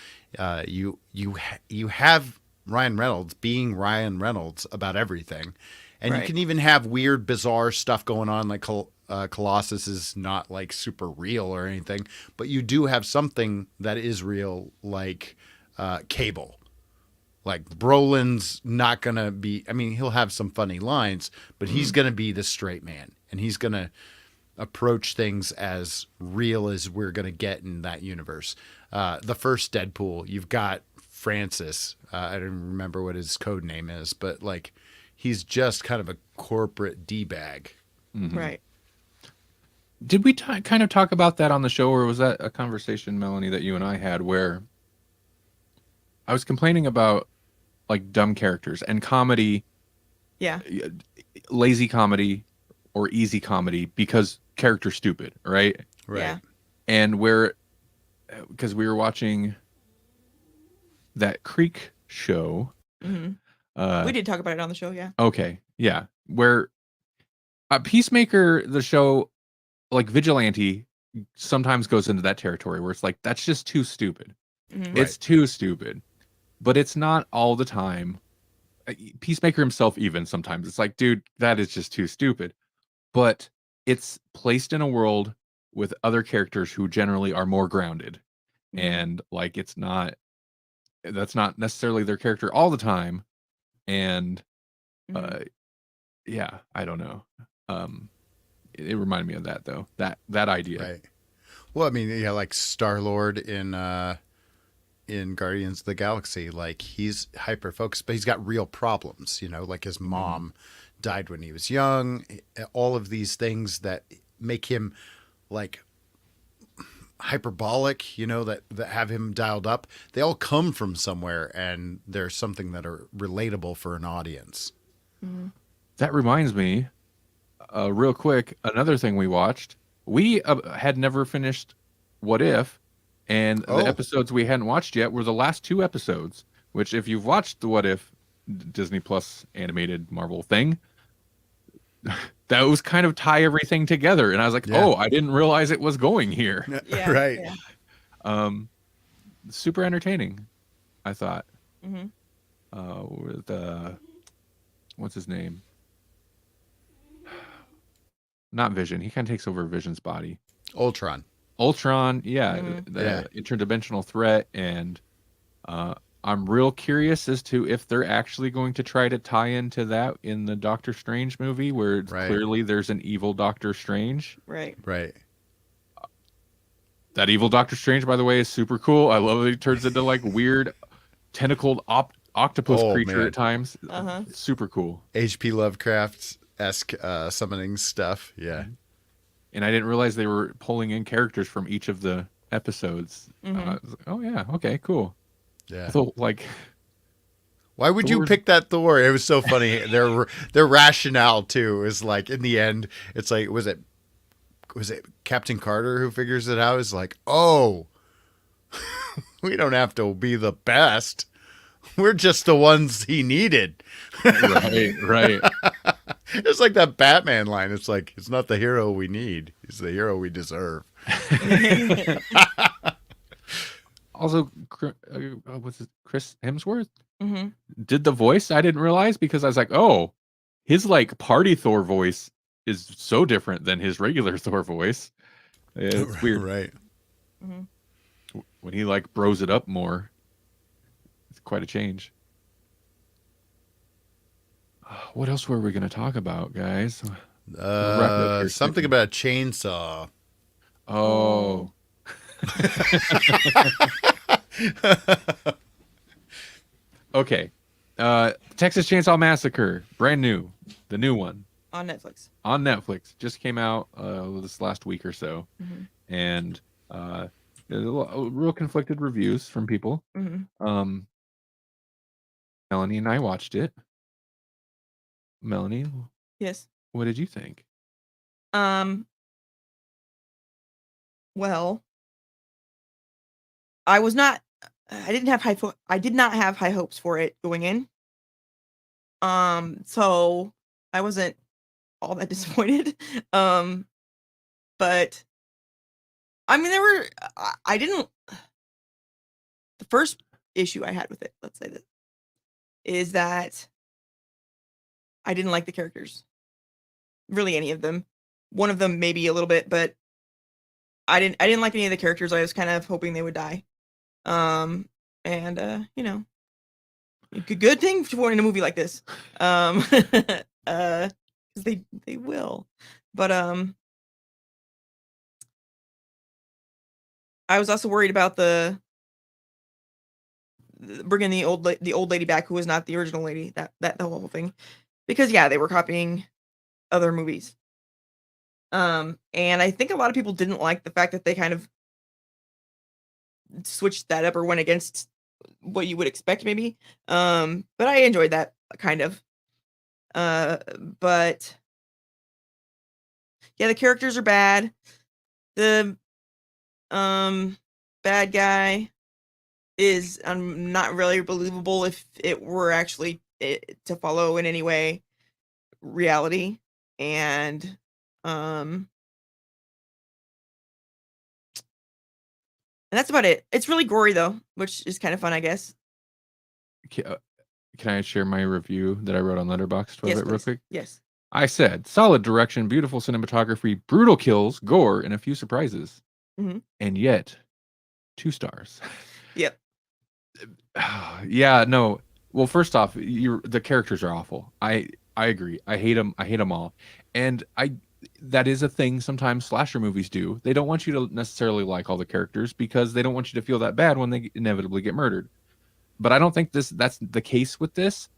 You have Ryan Reynolds being Ryan Reynolds about everything, and you can even have weird, bizarre stuff going on, like Colossus is not like super real or anything, but you do have something that is real, like Cable. Like, Brolin's not going to be, I mean, he'll have some funny lines, but he's going to be the straight man, and he's going to approach things as real as we're going to get in that universe. The first Deadpool, you've got Francis. I don't remember what his code name is, but like, he's just kind of a corporate D-bag. Right. Did we kind of talk about that on the show, or was that a conversation, Melanie, that you and I had, where I was complaining about like dumb characters and comedy, lazy comedy or easy comedy because character's stupid, right? Right. Yeah. And because we were watching that Creek show. We did talk about it on the show, yeah. Okay, yeah. Where Peacemaker, the show, like Vigilante, sometimes goes into that territory where it's like, that's just too stupid. It's too stupid. But it's not all the time. Peacemaker himself, even sometimes, it's like, dude, that is just too stupid. But it's placed in a world with other characters who generally are more grounded. And like, that's not necessarily their character all the time. And yeah, I don't know. It reminded me of that, though, that idea. Right. Well, I mean, yeah, like Star-Lord in Guardians of the Galaxy, like, he's hyper focused, but he's got real problems, like his mom died when he was young. All of these things that make him like hyperbolic, that have him dialed up, they all come from somewhere, and there's something that are relatable for an audience. That reminds me, real quick, another thing we watched. We had never finished What If, and the episodes we hadn't watched yet were the last 2 episodes, which, if you've watched the What If Disney Plus animated Marvel thing, that was kind of tie everything together. And I was like, oh, I didn't realize it was going here. Yeah. Right. Yeah. Super entertaining, I thought. Mm-hmm. With what's his name? Not Vision. He kind of takes over Vision's body. Ultron, yeah. The interdimensional threat. And I'm real curious as to if they're actually going to try to tie into that in the Doctor Strange movie, where it's clearly there's an evil Doctor Strange. Right. That evil Doctor Strange, by the way, is super cool. I love that he turns into like weird tentacled octopus creature at times. Super cool. H.P. Lovecraft-esque summoning stuff. Yeah. And I didn't realize they were pulling in characters from each of the episodes. Oh yeah, okay, cool. Yeah. So like, why would you pick that Thor? It was so funny. Their rationale too is like, in the end, it's like, was it Captain Carter who figures it out? Is like, oh, we don't have to be the best. We're just the ones he needed. Right. It's like that Batman line. It's like, it's not the hero we need. It's the hero we deserve. Also, what's it, Chris Hemsworth hmm did the voice. I didn't realize because I was like, oh, his like party Thor voice is so different than his regular Thor voice. It's weird Right. hmm when he like bros it up more. It's quite a change. What else were we going to talk about, guys? Wrap it up here Something quickly. about a chainsaw. Oh. Okay. Texas Chainsaw Massacre, brand new, the new one On Netflix. on Netflix, just came out this last week or so, hmm and there's real conflicted reviews from people. hmm Melanie and I watched it. Melanie, Yes. what did you think? Well, I was not. I didn't have I did not have high hopes for it going in. So I wasn't all that disappointed. But I mean, there were. I didn't. The first issue I had with it, let's say that, is that I didn't like the characters. Really, any of them. One of them maybe a little bit, but I didn't like any of the characters. I was kind of hoping they would die. And you know, good thing for in a movie like this. 'Cause they will. But I was also worried about bringing the old lady back, who was not the original lady. That the whole thing, because yeah, they were copying other movies. And I think a lot of people didn't like the fact that they kind of switched that up or went against what you would expect, maybe. But I enjoyed that kind of. But yeah, the characters are bad. The bad guy is not really believable if it were actually to follow in any way reality. And that's about it. It's really gory though, which is kind of fun, I guess. Can I share my review that I wrote on Letterboxd of Yes, it real please. quick? Yes. I said, solid direction, beautiful cinematography, brutal kills, gore, and a few surprises. Mhm. And yet, 2 stars. Yep. Yeah, no. Well, first off, the characters are awful. I agree. I hate them. I hate them all. And that is a thing sometimes slasher movies do. They don't want you to necessarily like all the characters because they don't want you to feel that bad when they inevitably get murdered. But I don't think that's the case with this.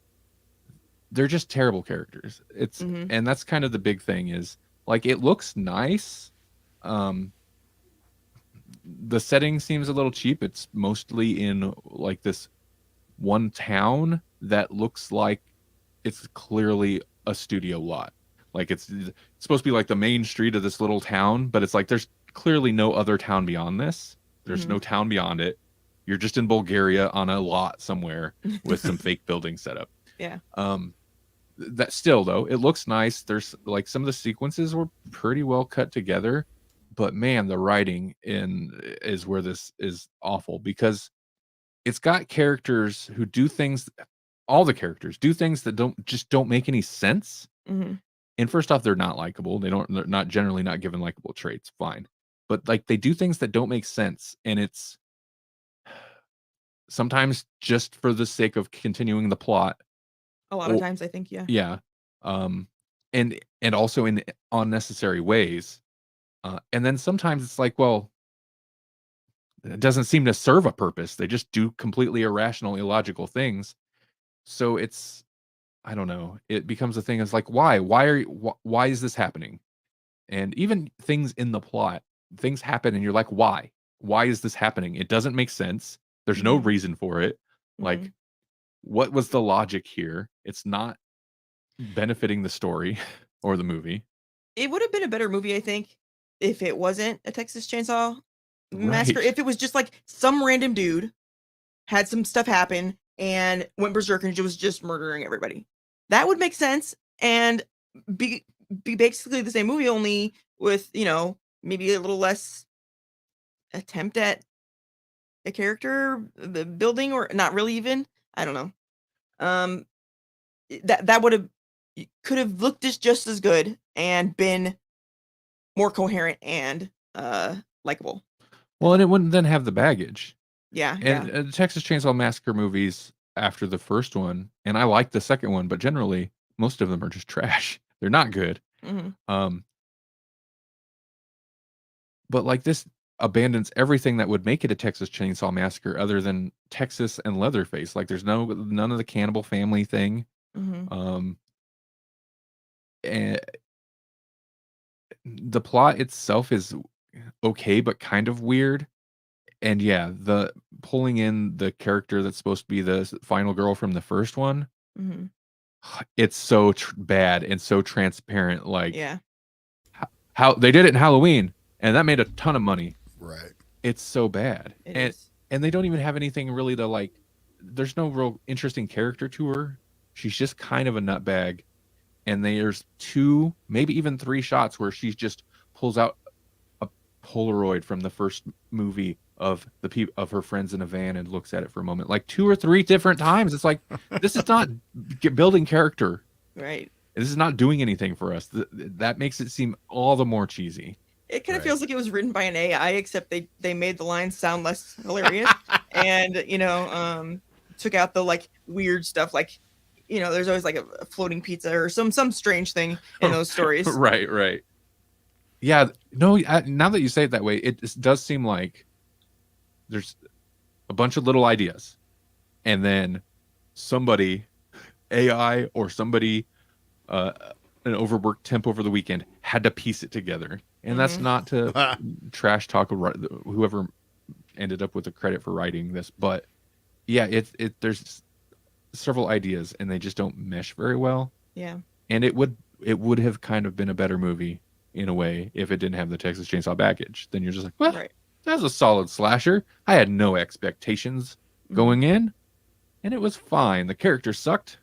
They're just terrible characters. Mhm. And that's kind of the big thing is like it looks nice. The setting seems a little cheap. It's mostly in like this one town that looks like it's clearly a studio lot. Like it's supposed to be like the main street of this little town, but it's like there's clearly no other town beyond this. There's no town beyond it. You're just in Bulgaria on a lot somewhere with some fake buildings set up. Yeah. That still though, it looks nice. There's like some of the sequences were pretty well cut together, but man, the writing is where this is awful because it's got characters who do things. All the characters do things that don't make any sense. Mhm. And first off, they're not likable. They're not generally not given likable traits. Fine, but like they do things that don't make sense, and it's sometimes just for the sake of continuing the plot. A lot of times, I think, yeah. Yeah, and also in unnecessary ways. And then sometimes it's like, well, it doesn't seem to serve a purpose. They just do completely irrational, illogical things. So it's, I don't know. It becomes a thing. It's like, why? Why is this happening? And even things in the plot, things happen, and you're like, why? Why is this happening? It doesn't make sense. There's no Mhm. reason for it. Like, Mhm. what was the logic here? It's not benefiting the story or the movie. It would have been a better movie, I think, if it wasn't a Texas Chainsaw Massacre. Right. If it was just like some random dude had some stuff happen and went berserk and was just murdering everybody, that would make sense. And be basically the same movie, only with, maybe a little less attempt at a character building, or not really even. I don't know. Um, that would have could have looked just as good and been more coherent and likable. Well, and it wouldn't then have the baggage. Yeah, And yeah. the Texas Chainsaw Massacre movies after the first one, and I like the second one, but generally most of them are just trash. They're not good. Hmm. Um, but like this abandons everything that would make it a Texas Chainsaw Massacre other than Texas and Leatherface. Like there's none of the cannibal family thing. Hmm. Um, and the plot itself is okay, but kind of weird. And yeah, the pulling in the character that's supposed to be the final girl from the first one, Hmm. it's so bad and so transparent. Like Yeah, how they did it in Halloween, and that made a ton of money. Right. It's so bad, it and is. they don't even have anything really to like. There's no real interesting character to her. She's just kind of a nutbag, and there's 2, maybe even 3 shots where she just pulls out a Polaroid from the first movie of of her friends in a van and looks at it for a moment, like 2 or 3 different times. It's like this is not building character. Right. This is not doing anything for us. That makes it seem all the more cheesy. It kind of Right. feels like it was written by an AI, except they made the lines sound less hilarious, and took out the like weird stuff, like there's always like a floating pizza or some strange thing in those stories. Right, right. Yeah, no, now that you say it that way, it does seem like there's a bunch of little ideas, and then somebody, AI or somebody, an overworked temp over the weekend had to piece it together. And that's Mhm. not to trash talk whoever ended up with the credit for writing this, but yeah, there's several ideas and they just don't mesh very well. Yeah. And it would have kind of been a better movie in a way if it didn't have the Texas Chainsaw baggage. Then you're just like, well, Right. that's a solid slasher. I had no expectations Mhm. going in, and it was fine. The character sucked.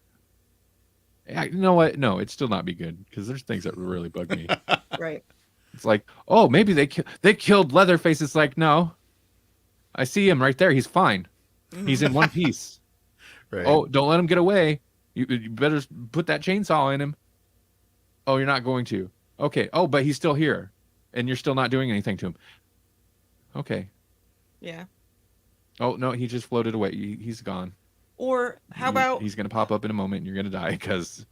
You know what? No, it'd still not be good because there's things that really bug me. Right. It's like, oh, maybe they killed Leatherface. It's like, no, I see him right there. He's fine. He's in one piece. Right. Oh, don't let him get away. You better put that chainsaw in him. Oh, you're not going to. Okay. Oh, but he's still here, and you're still not doing anything to him. Okay. Yeah. Oh no, he just floated away. He's gone. Or how about He's gonna pop up in a moment, and you're gonna die because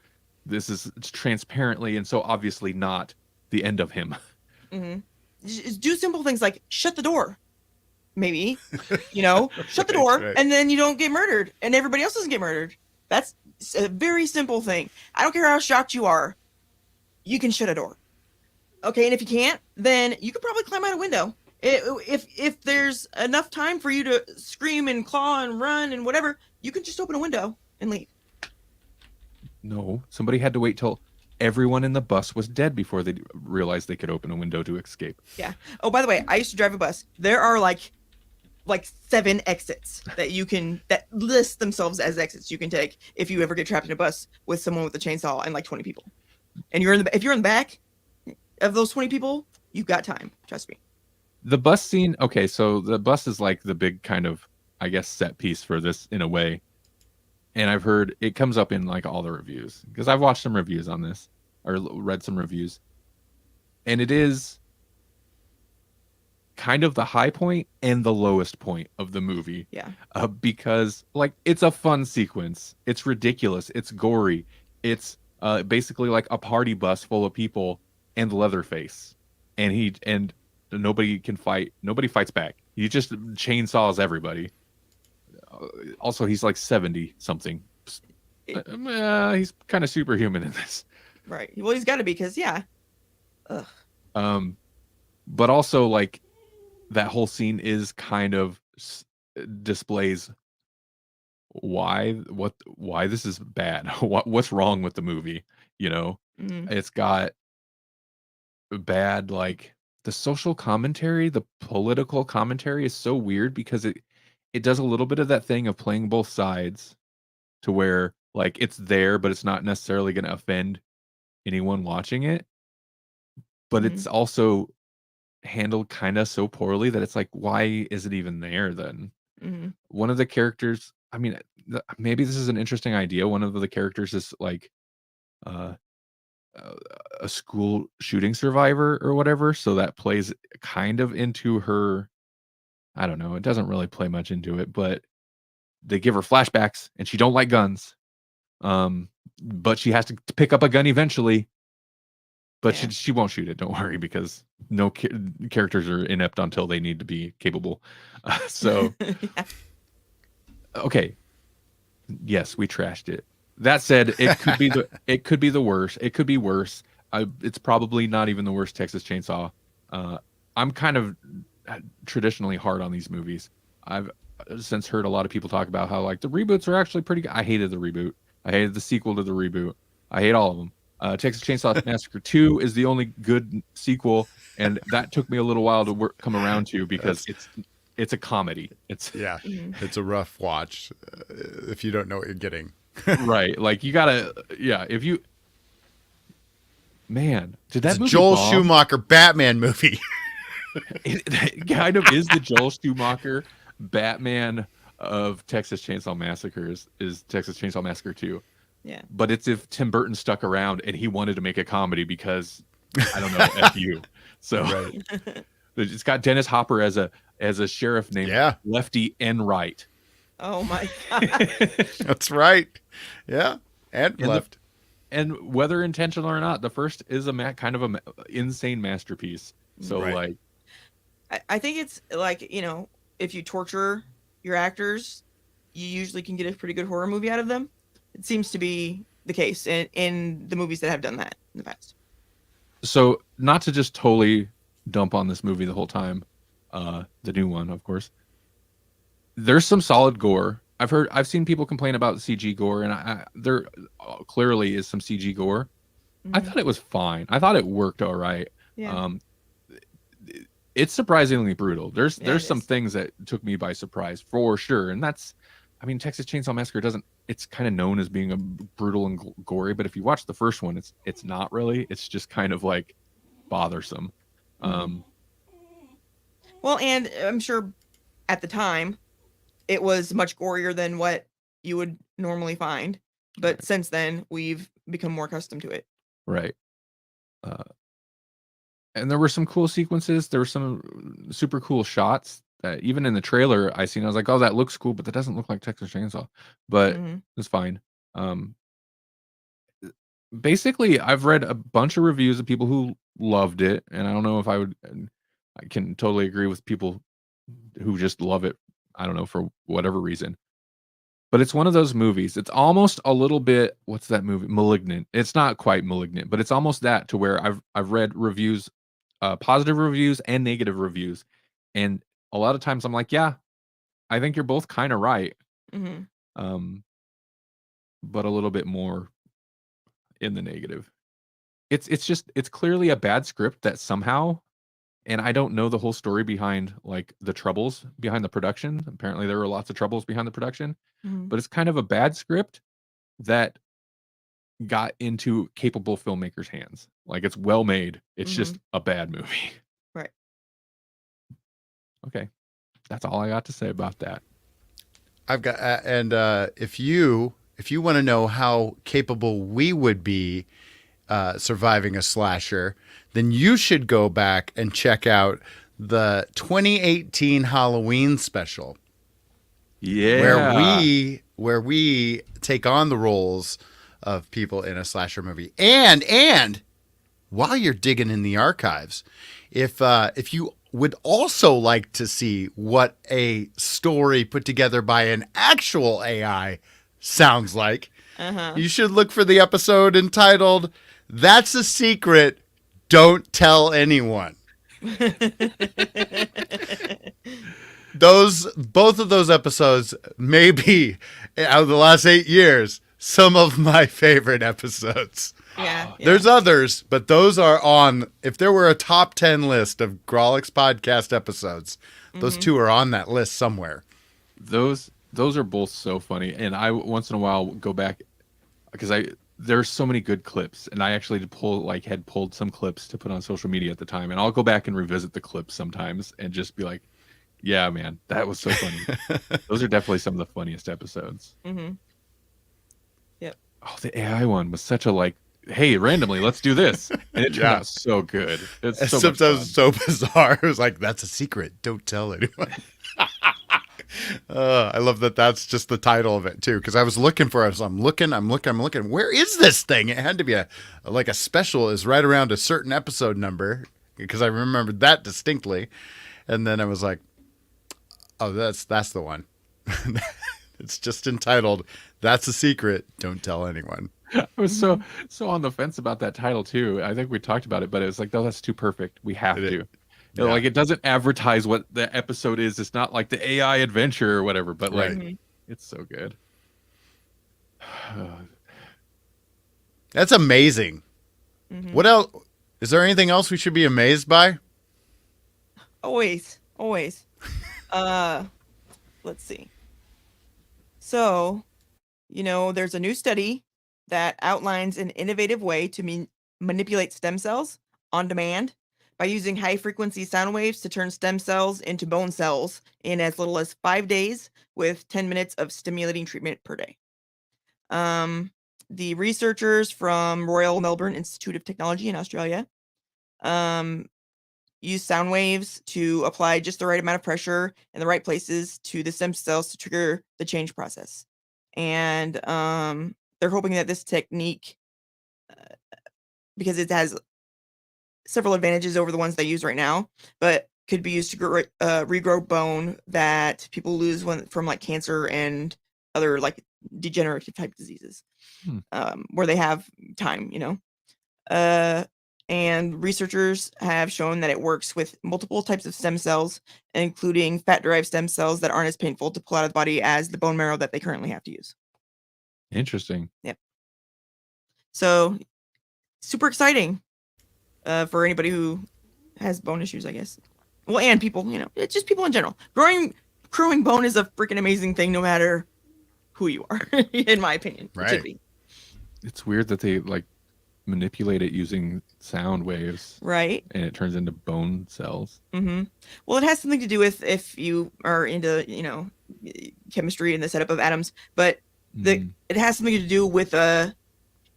it's transparently and so obviously not the end of him. just do simple things like shut the door, maybe, shut the Right, door, right. and then you don't get murdered, and everybody else doesn't get murdered. That's a very simple thing. I don't care how shocked you are. You can shut a door. Okay, and if you can't, then you could probably climb out a window. If there's enough time for you to scream and claw and run and whatever, you can just open a window and leave. No, somebody had to wait till everyone in the bus was dead before they realized they could open a window to escape. Yeah. Oh, by the way, I used to drive a bus. There are like 7 exits that list themselves as exits you can take if you ever get trapped in a bus with someone with a chainsaw and like 20 people. And if you're in the back of those 20 people, you've got time. Trust me. The bus scene, okay, so the bus is like the big kind of, I guess, set piece for this in a way. And I've heard it comes up in like all the reviews because I've watched some reviews on this or read some reviews. And it is kind of the high point and the lowest point of the movie. Yeah. Because like it's a fun sequence. It's ridiculous. It's gory. It's basically like a party bus full of people and Leatherface. And nobody can fight. Nobody fights back. He just chainsaws everybody. Also, he's like 70 something. He's kind of superhuman in this. Right. Well, he's got to be because, yeah. Ugh. But also like that whole scene is kind of displays why this is bad. What's wrong with the movie? Mhm. It's got bad like the social commentary, the political commentary is so weird because it does a little bit of that thing of playing both sides to where like it's there but it's not necessarily going to offend anyone watching it, but Mhm. it's also handled kind of so poorly that it's like, why is it even there then? Mhm. One of the characters, I mean, maybe this is an interesting idea. One of the characters is like uh, a a school shooting survivor or whatever, so that plays kind of into her. I don't know. It doesn't really play much into it, but they give her flashbacks, and she don't like guns. Um, but she has to pick up a gun eventually. But Yeah. she won't shoot it. Don't worry, because no characters are inept until they need to be capable. So Yeah. okay, yes, we trashed it. That said, it could be the worst. It could be worse. It's probably not even the worst Texas Chainsaw. I'm kind of traditionally hard on these movies. I've since heard a lot of people talk about how like the reboots are actually pretty good. I hated the reboot. I hated the sequel to the reboot. I hate all of them. Texas Chainsaw Massacre 2 is the only good sequel, and that took me a little while to come around to because it's a comedy. It's Yeah, Mhm. it's a rough watch if you don't know what you're getting. right. Like you gotta, yeah. If you, man, did It's that a movie Joel bomb? Schumacher Batman movie. It kind of is the Joel Schumacher Batman of Texas Chainsaw Massacre is Texas Chainsaw Massacre 2. Yeah. But it's if Tim Burton stuck around and he wanted to make a comedy because I don't know, F you. So Right. it's got Dennis Hopper as a sheriff named Yeah. Lefty Enright. Oh my god. That's right. Yeah, and And left. and whether intentional or not, the first is a kind of a insane masterpiece. So Right. like, I think it's like, if you torture your actors, you usually can get a pretty good horror movie out of them. It seems to be the case in the movies that have done that in the past. so not to just totally dump on this movie the whole time, the new one, of course. There's some solid gore. I've seen people complain about CG gore, and there clearly is some CG gore. I Mhm. thought it was fine. I thought it worked all right. Yeah. Um, it's surprisingly brutal. There's Yeah, it some is. things that took me by surprise for sure, and that's, I mean, Texas Chainsaw Massacre doesn't. It's kind of known as being a brutal and gory, but if you watch the first one, it's not really. It's just kind of like bothersome. Mhm. Um, Well, and I'm sure at the time it was much gorier than what you would normally find. But since then, we've become more accustomed to it. right. Uh, and there were some cool sequences. There were some super cool shots that even in the trailer I seen. I was like, oh, that looks cool, but that doesn't look like Texas Chainsaw. But Mhm. it's fine. Um, basically, I've read a bunch of reviews of people who loved it, and I don't know if I can totally agree with people who just love it. I don't know for whatever reason. But it's one of those movies. It's almost a little bit, what's that movie? Malignant. It's not quite Malignant, but it's almost that to where I've read reviews, positive reviews and negative reviews. And a lot of times I'm like, yeah, I think you're both kind of right. Mhm. Um, but a little bit more in the negative. It's clearly a bad script that somehow, and I don't know the whole story behind like the troubles behind the production. Apparently there were lots of troubles behind the production, Mhm. but it's kind of a bad script that got into capable filmmakers' hands. Like it's well made. It's just Mhm. a bad movie. Right. Okay. That's all I got to say about that. I've got and if you want to know how capable we would be surviving a slasher, then you should go back and check out the 2018 Halloween special, Yeah. where we take on the roles of people in a slasher movie. And while you're digging in the archives, if you would also like to see what a story put together by an actual AI sounds like, Uh-huh. you should look for the episode entitled "That's a Secret, Don't Tell Anyone." Both of those episodes may be, out of the last 8 years, some of my favorite episodes. Yeah. There's others, but those are on. If there were a top 10 list of Grawlix podcast episodes, those two are on that list somewhere. Those are both so funny. And I once in a while go back because there's so many good clips, and I actually had pulled some clips to put on social media at the time, and I'll go back and revisit the clips sometimes and just be like, yeah, man, that was so funny. Those are definitely some of the funniest episodes. Mm-hmm. Yep. Oh, the AI one was such a like, hey, randomly, let's do this. And it turned Yeah. out so good. It's so much Sometimes fun. it's so bizarre. It was like, that's a secret. Don't tell anyone. I love that. That's just the title of it too. Because I was looking for it. I'm looking. Where is this thing? It had to be a special is right around a certain episode number because I remembered that distinctly. And then I was like, oh, that's the one. It's just entitled, "That's a Secret. Don't tell anyone." I was so on the fence about that title too. I think we talked about it, but it was like, no, that's too perfect. We have to. Yeah. Like, it doesn't advertise what the episode is. It's not like the AI adventure or whatever, but like, Right. it's so good. That's amazing. Mm-hmm. What else? Is there anything else we should be amazed by? Always. Let's see. So, there's a new study that outlines an innovative way to manipulate stem cells on demand by using high-frequency sound waves to turn stem cells into bone cells in as little as 5 days with 10 minutes of stimulating treatment per day. The researchers from Royal Melbourne Institute of Technology in Australia use sound waves to apply just the right amount of pressure in the right places to the stem cells to trigger the change process. And they're hoping that this technique, because it has several advantages over the ones they use right now, but could be used to regrow bone that people lose from like cancer and other like degenerative type diseases, where they have time, and researchers have shown that it works with multiple types of stem cells, including fat-derived stem cells that aren't as painful to pull out of the body as the bone marrow that they currently have to use. Interesting. Yep. So, super exciting for anybody who has bone issues, I guess. Well, and people, it's just people in general. Growing bone is a freaking amazing thing, no matter who you are, in my opinion. Right. It should be. It's weird that they like manipulate it using sound waves, right? And it turns into bone cells. Mm-hmm. Well, it has something to do with if you are into, chemistry and the setup of atoms, but it has something to do with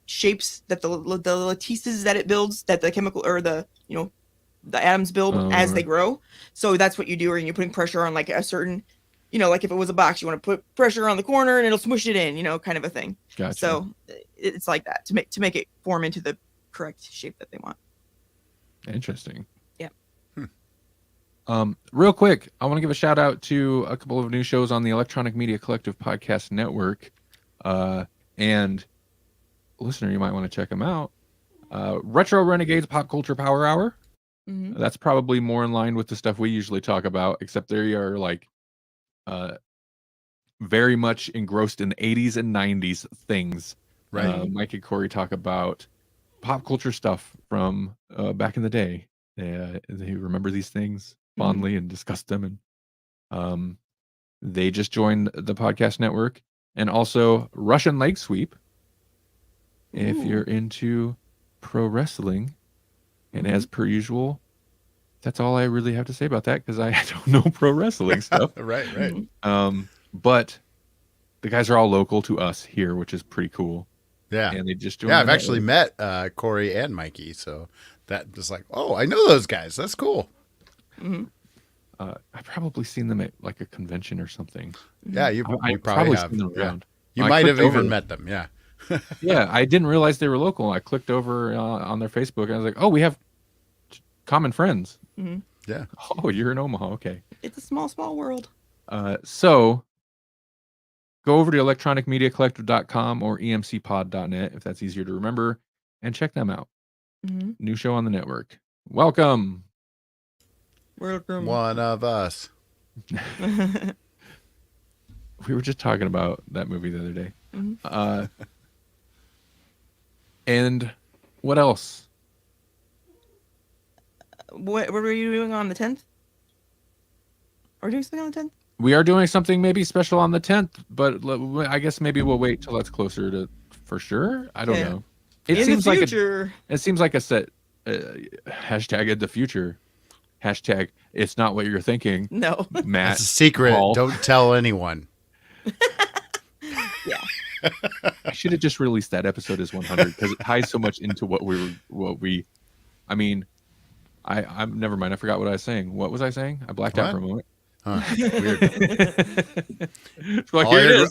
shapes that the lattices that it builds, that the chemical or the atoms build as they grow. So that's what you do, or you're putting pressure on like a certain, like if it was a box, you want to put pressure on the corner and it'll smush it in, kind of a thing. Gotcha. So it's like that to make it form into the correct shape that they want. Interesting. Yeah. Real quick, I want to give a shout out to a couple of new shows on the Electronic Media Collective Podcast Network. And listener, you might want to check them out. Retro Renegades Pop Culture Power Hour. Mm-hmm. That's probably more in line with the stuff we usually talk about, except they are like very much engrossed in the 80s and 90s things. Right. Mike and Corey talk about pop culture stuff from back in the day. They remember these things fondly and discuss them. And they just joined the podcast network. And also Russian Leg Sweep. If you're into pro wrestling. And as per usual, that's all I really have to say about that, because I don't know pro wrestling stuff. Right. But the guys are all local to us here, which is pretty cool. Yeah. And they just joined. Yeah, I've actually met Corey and Mikey, so that was like, oh, I know those guys. That's cool. Mm-hmm. I've probably seen them at like a convention or something. Yeah, you I probably have. seen them Yeah. around. You I might have clicked even over- met them. Yeah. Yeah, I didn't realize they were local. I clicked over on their Facebook and I was like, oh, we have common friends. Mm-hmm. Yeah. Oh, you're in Omaha. Okay. It's a small, small world. So go over to electronicmediacollective.com or emcpod.net if that's easier to remember, and check them out. Mm-hmm. New show on the network. Welcome. Welcome. One of us. We were just talking about that movie the other day. Mm-hmm. And what else? What were you doing on the 10th? Are we doing something on the 10th? We are doing something maybe special on the 10th, but I guess maybe we'll wait till that's closer to for sure. I don't Yeah. know. It In seems the like future. it seems like a set hashtag in the future. Hashtag it's not what you're thinking. No. Matt. That's a secret. Paul. Don't tell anyone. Yeah. I should have just released that episode as 100 because it ties so much into what we. I mean, I'm never mind. I forgot what I was saying. What was I saying? I blacked out for a moment. Huh, weird. Like,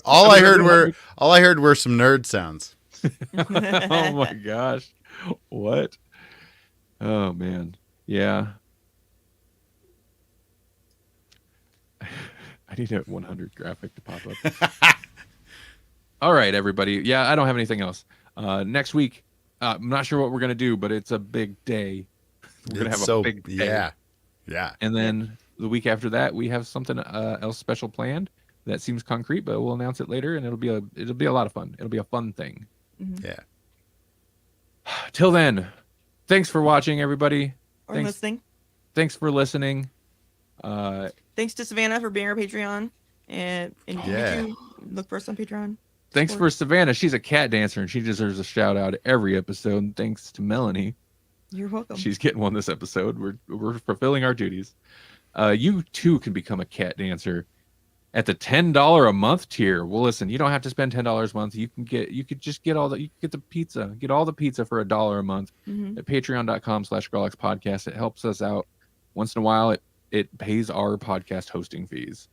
All I heard were some nerd sounds. Oh my gosh. What? Oh man. Yeah. I need a 100 graphic to pop up. All right, everybody. Yeah, I don't have anything else. Next week, I'm not sure what we're going to do, but it's a big day. We're going to have a big day. Yeah. Yeah. And then the week after that, we have something else special planned that seems concrete, but we'll announce it later, and it'll be a lot of fun. It'll be a fun thing. Mm-hmm. Yeah. Till then, thanks for watching, everybody. Or Thanks. listening. Thanks for listening. Thanks to Savannah for being our Patreon. And Yeah. you do look for us on Patreon. Thanks for Savannah. She's a cat dancer, and she deserves a shout out every episode. And thanks to Melanie. You're welcome. She's getting one this episode. We're fulfilling our duties. You too can become a cat dancer at the $10 a month tier. Well, listen, you don't have to spend $10 a month. You could just get all the pizza. Get all the pizza for $1 a month at patreon.com/Grawlix podcast. It helps us out once in a while. It pays our podcast hosting fees.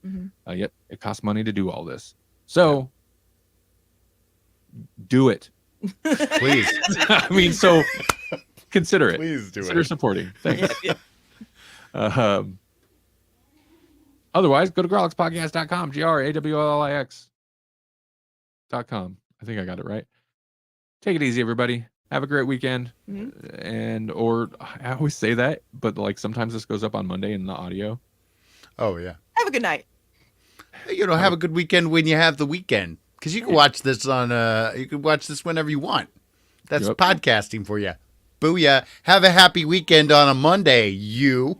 Yet it costs money to do all this. So do it. Please. I mean, so consider it. Please do Consider it. supporting. Thanks. Yeah. Otherwise, go to grawlixpodcast.com. GRAWLIX.com. I think I got it right. Take it easy, everybody. Have a great weekend. Or I always say that, but like sometimes this goes up on Monday in the audio. Oh, yeah. Have a good night. Have a good weekend when you have the weekend. Because you can watch this you can watch this whenever you want. That's Yep. podcasting for you. Booyah. Have a happy weekend on a Monday, you.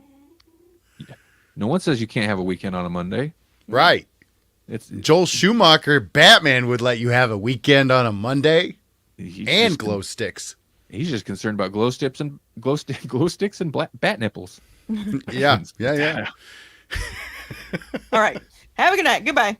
No one says you can't have a weekend on a Monday. Right. It's Joel Schumacher, Batman, would let you have a weekend on a Monday he's and just glow sticks. He's just concerned about glow sticks and bat nipples. Yeah. All right. Have a good night. Goodbye.